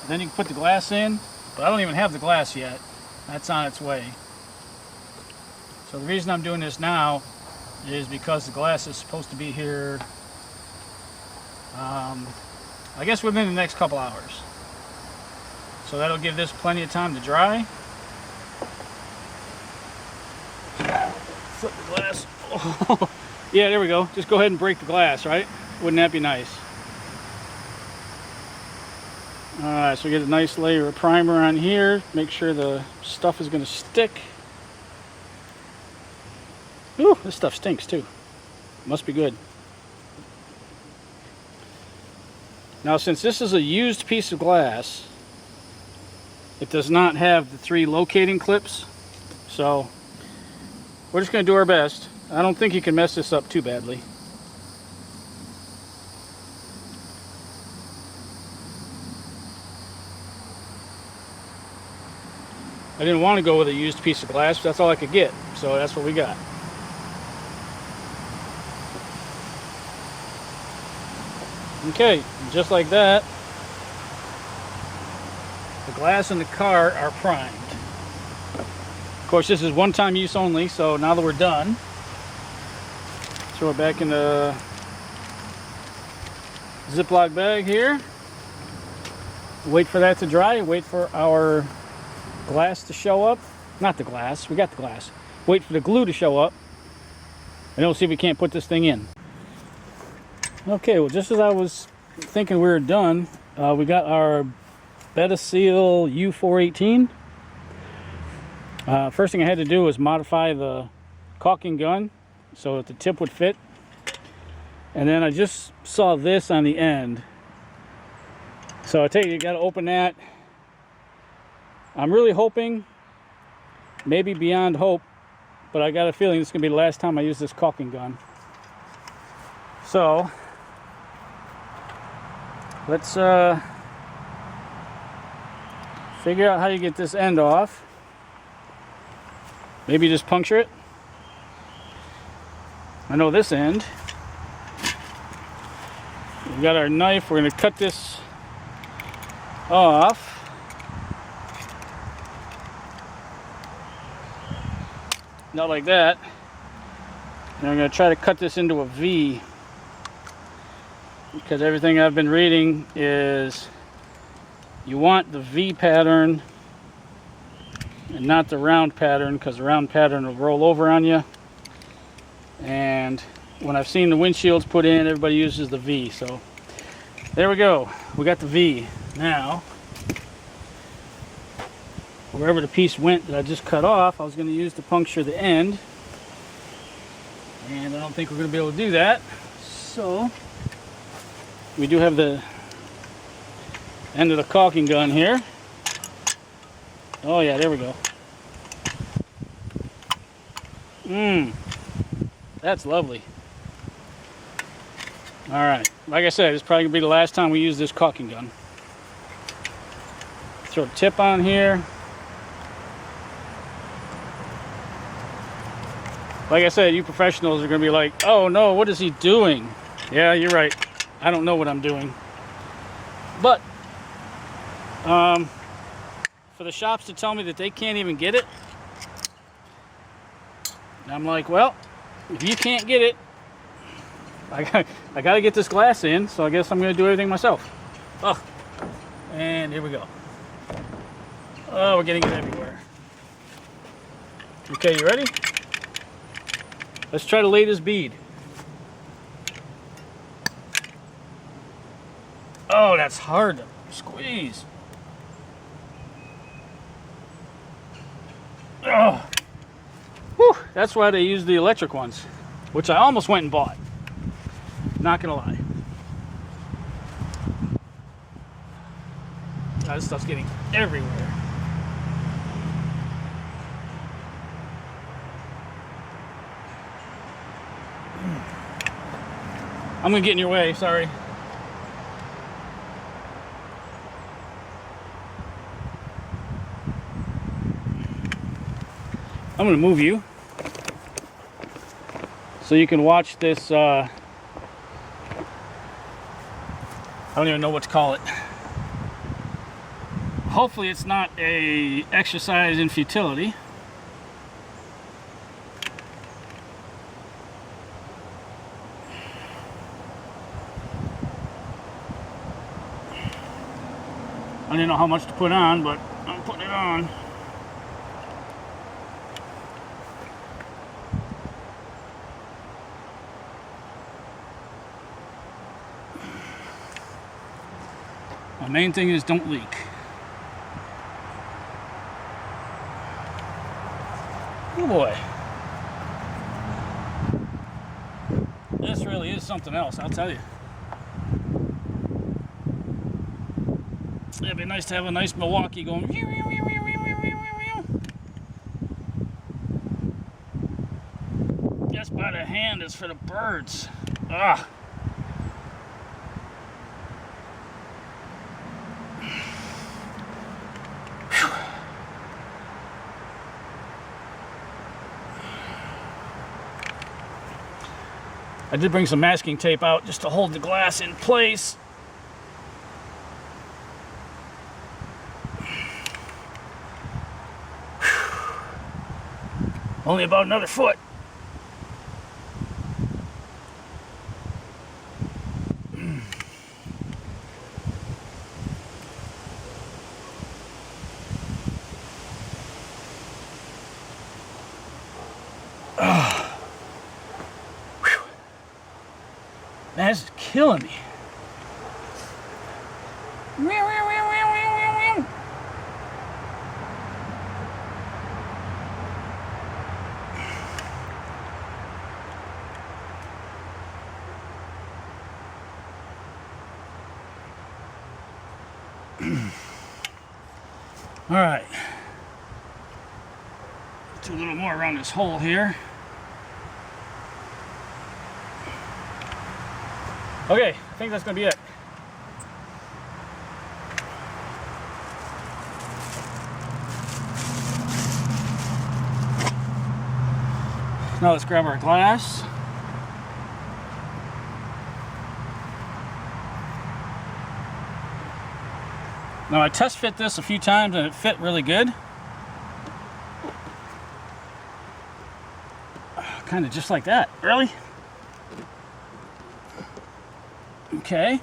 Then you can put the glass in, but I don't even have the glass yet. That's on its way. So the reason I'm doing this now is because the glass is supposed to be here I guess within the next couple hours. So that'll give this plenty of time to dry. Flip the glass. Oh. Yeah, there we go. Just go ahead and break the glass, right? Wouldn't that be nice? Alright, so we get a nice layer of primer on here. Make sure the stuff is going to stick. Ooh, this stuff stinks too. Must be good. Now, since this is a used piece of glass, it does not have the 3 locating clips. So we're just going to do our best. I don't think you can mess this up too badly. I didn't want to go with a used piece of glass, but that's all I could get. So that's what we got. Okay, just like that, the glass in the car are primed. Of course, this is one-time use only, so now that we're done, throw it back in the Ziploc bag here. Wait for that to dry, wait for our glass to show up. Not the glass, we got the glass. Wait for the glue to show up, and then we'll see if we can't put this thing in. Okay, well, just as I was thinking we were done, we got our Beta Seal U418. First thing I had to do was modify the caulking gun so that the tip would fit. And then I just saw this on the end. So I tell you, you got to open that. I'm really hoping, maybe beyond hope, but I got a feeling this is going to be the last time I use this caulking gun. So let's figure out how you get this end off. Maybe just puncture it. I know this end. We've got our knife. We're going to cut this off. Not like that. And I'm going to try to cut this into a V. because everything I've been reading is you want the V pattern and not the round pattern, because the round pattern will roll over on you. And when I've seen the windshields put in, everybody uses the V. So there we go. We got the V. Now, wherever the piece went that I just cut off, I was going to use to puncture the end. And I don't think we're going to be able to do that. So we do have the end of the caulking gun here. Oh yeah, there we go. That's lovely. Alright, like I said, it's probably going to be the last time we use this caulking gun. Throw a tip on here. Like I said, you professionals are going to be like, oh no, what is he doing? Yeah, you're right. I don't know what I'm doing. But, for the shops to tell me that they can't even get it, I'm like, well, if you can't get it, I got to get this glass in, so I guess I'm going to do everything myself. Oh, and here we go. Oh, we're getting it everywhere. Okay, you ready? Let's try to lay this bead. Oh, that's hard to squeeze. Oh. Whew, that's why they use the electric ones, which I almost went and bought. Not gonna lie. Oh, this stuff's getting everywhere. I'm gonna get in your way, sorry. I'm gonna move you so you can watch this. I don't even know what to call it. Hopefully it's not a exercise in futility. I didn't know how much to put on, but I'm putting it on. My main thing is don't leak. Oh boy. This really is something else, I'll tell you. It'd be nice to have a nice Milwaukee going. Just by the hand is for the birds. Ah. I did bring some masking tape out just to hold the glass in place. Only about another foot. That's killing me. All right. Do a little more around this hole here. Okay, I think that's going to be it. Now let's grab our glass. Now I test fit this a few times and it fit really good. Kind of just like that. Really? Okay.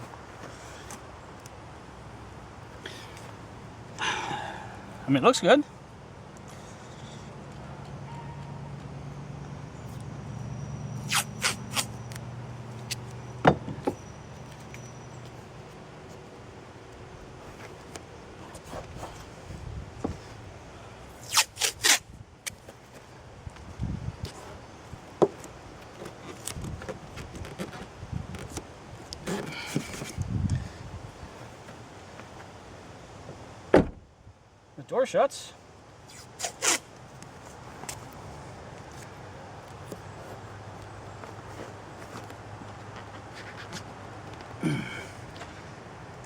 I mean, it looks good. The door shuts.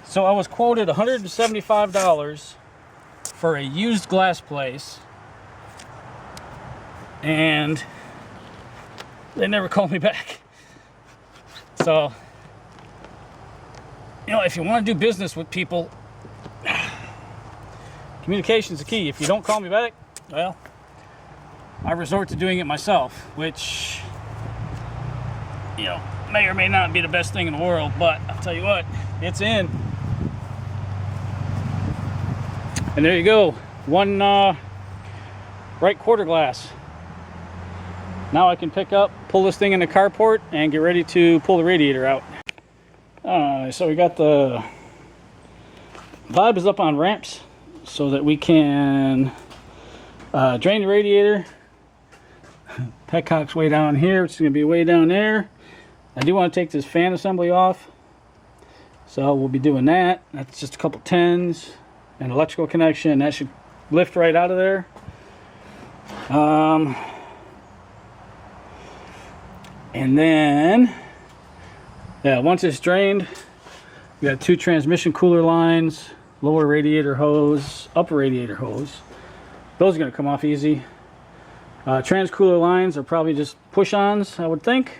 So I was quoted $175 for a used glass place, and they never called me back. So, you know, if you want to do business with people, communication's the key. If you don't call me back, well, I resort to doing it myself, which, you know, may or may not be the best thing in the world, but I'll tell you what, it's in. And there you go, one right quarter glass. Now I can pick up, pull this thing in the carport, and get ready to pull the radiator out. So we got the Vibe is up on ramps so that we can drain the radiator. Petcock's way down here, it's going to be way down there. I do want to take this fan assembly off, so we'll be doing that. That's just a couple 10s. An electrical connection that should lift right out of there. And then, yeah, once it's drained, we got 2 transmission cooler lines, lower radiator hose, upper radiator hose. Those are going to come off easy. Trans cooler lines are probably just push-ons, I would think.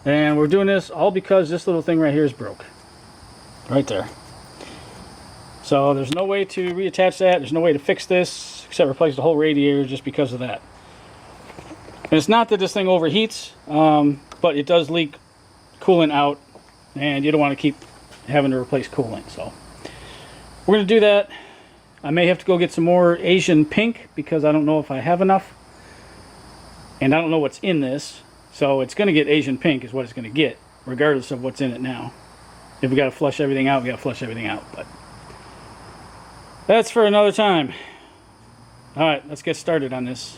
And we're doing this all because this little thing right here is broke. Right there. So there's no way to reattach that. There's no way to fix this except replace the whole radiator just because of that. And it's not that this thing overheats, but it does leak coolant out, and you don't want to keep having to replace coolant. So we're going to do that. I may have to go get some more Asian pink because I don't know if I have enough. And I don't know what's in this. So it's going to get Asian pink is what it's going to get, regardless of what's in it now. If we got to flush everything out, we got to flush everything out. But that's for another time. Alright, let's get started on this.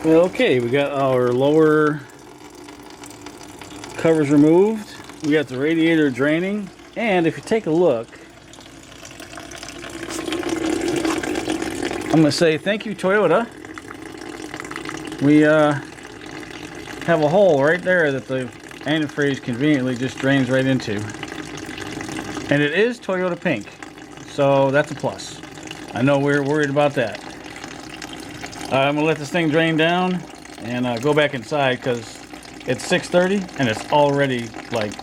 Well, okay, we got our lower covers removed. We got the radiator draining. And if you take a look, I'm going to say thank you, Toyota. We have a hole right there that the antifreeze conveniently just drains right into. And it is Toyota pink. So that's a plus. I know we're worried about that. I'm going to let this thing drain down and go back inside because it's 6:30 and it's already like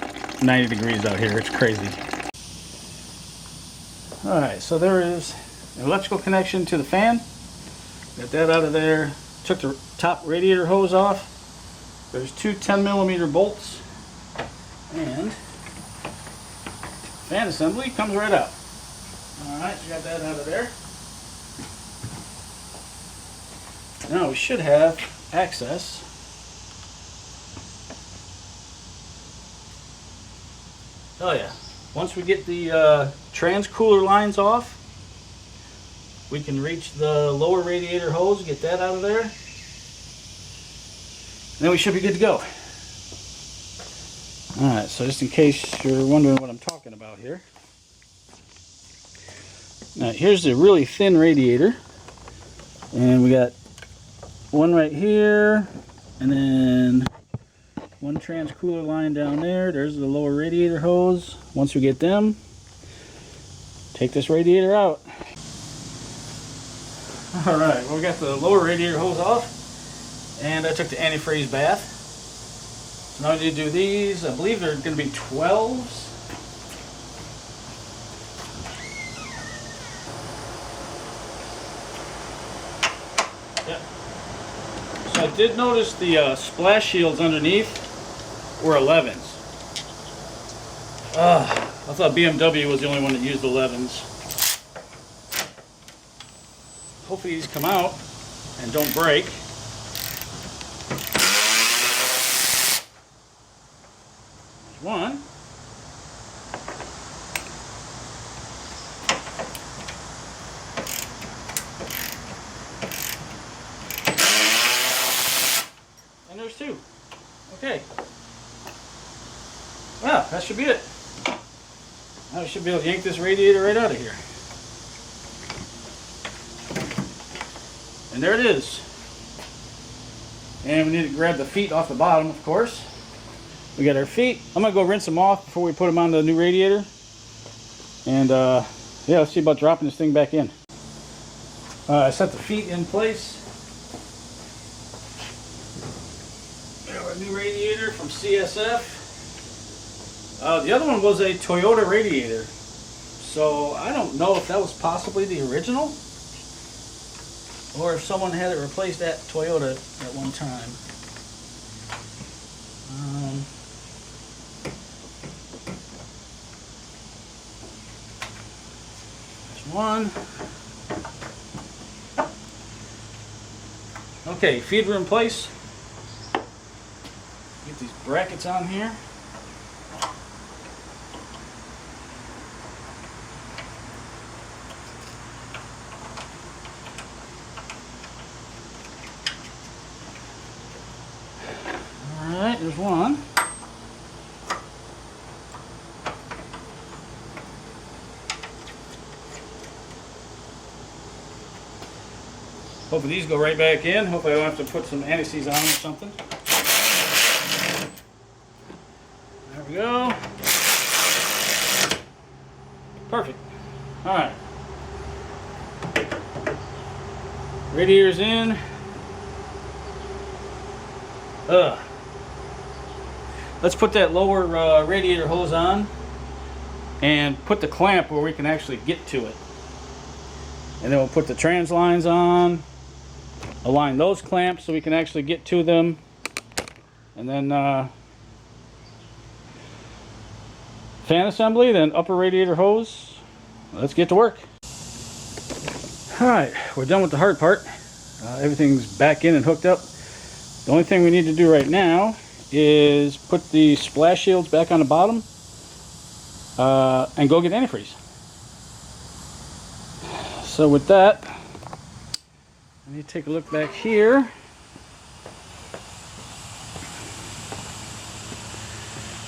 90 degrees out here. It's crazy. Alright, so there is an electrical connection to the fan. Got that out of there. Took the top radiator hose off. There's 2 10mm bolts. And fan assembly comes right out. Alright, so got that out of there. Now we should have access oh yeah, once we get the trans cooler lines off, we can reach the lower radiator hose, get that out of there, and then we should be good to go. Alright, so just in case you're wondering what I'm talking about here. Now, here's the really thin radiator, and we got one right here, and then one trans cooler line down there. There's the lower radiator hose. Once we get them, take this radiator out. Alright, well, we got the lower radiator hose off, and I took the antifreeze bath. Now I need to do these. I believe they're going to be 12s. Yep. So I did notice the splash shields underneath were 11s. I thought BMW was the only one that used 11s. Hopefully these come out and don't break. There's one. And there's two. Okay. Well, that should be it. Now I should be able to yank this radiator right out of here. And there it is. And we need to grab the feet off the bottom, of course. We got our feet. I'm going to go rinse them off before we put them on the new radiator. And yeah, let's see about dropping this thing back in. I set the feet in place. We have our new radiator from CSF. The other one was a Toyota radiator. So I don't know if that was possibly the original, or if someone had it replaced at Toyota at one time. There's one. Okay, feet are in place. Get these brackets on here. Alright, there's one. Hopefully these go right back in. Hopefully I don't have to put some anti-seize on or something. There we go. Perfect. Alright. Radiator's in. Let's put that lower radiator hose on and put the clamp where we can actually get to it. And then we'll put the trans lines on, align those clamps so we can actually get to them, and then fan assembly, then upper radiator hose. Let's get to work. Alright, we're done with the hard part. Everything's back in and hooked up. The only thing we need to do right now is put the splash shields back on the bottom and go get antifreeze. So with that, let me take a look back here.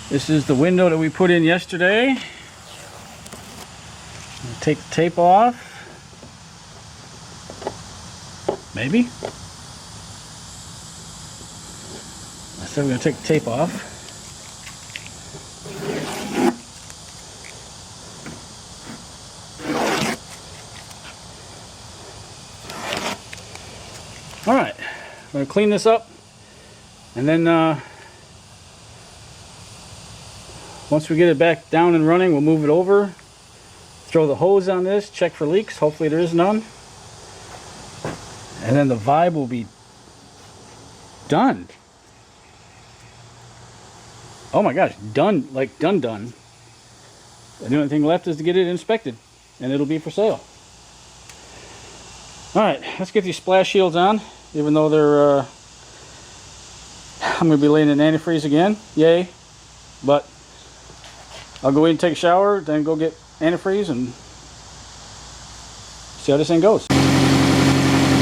This is the window that we put in yesterday. Take the tape off. Maybe. So we're going to take the tape off. Alright, I'm going to clean this up, and then once we get it back down and running, we'll move it over, throw the hose on this, check for leaks. Hopefully there is none. And then the Vibe will be done. Oh my gosh, done, like done. And the only thing left is to get it inspected, and it'll be for sale. Alright, let's get these splash shields on, even though they're, I'm going to be laying in antifreeze again, yay. But I'll go in and take a shower, then go get antifreeze and see how this thing goes.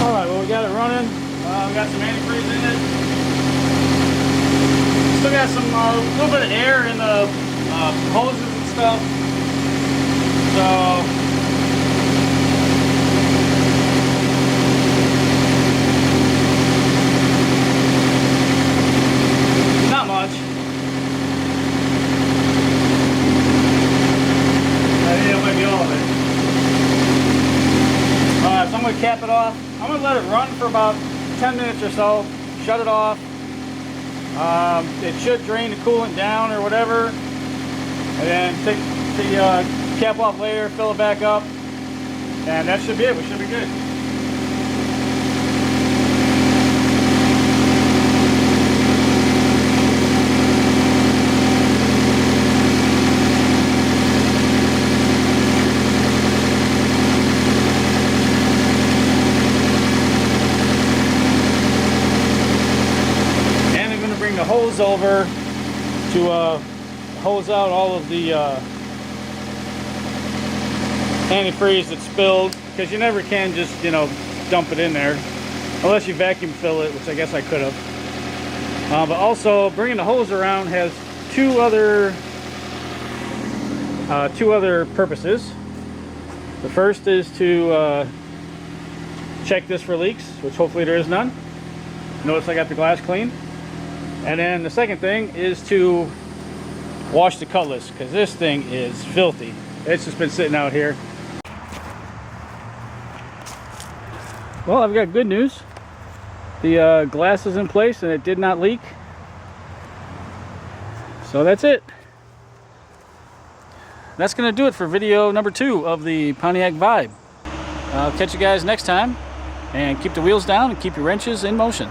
Alright, well we got it running, we got some antifreeze in it. Still got some little bit of air in the hoses and stuff. So not much. I think that might be all of it. Alright, so I'm going to cap it off. I'm going to let it run for about 10 minutes or so. Shut it off. It should drain the coolant down or whatever, and then take the cap off later, fill it back up, and that should be it. We should be good. to hose out all of the antifreeze that's spilled, because you never can just, you know, dump it in there unless you vacuum fill it, which I guess I could have. But also bringing the hose around has two other purposes. The first is to check this for leaks, which hopefully there is none. Notice I got the glass clean. And then the second thing is to wash the cutlass, because this thing is filthy. It's just been sitting out here. Well, I've got good news. The glass is in place and it did not leak. So that's it. That's going to do it for video number 2 of the Pontiac Vibe. I'll catch you guys next time, and keep the wheels down and keep your wrenches in motion.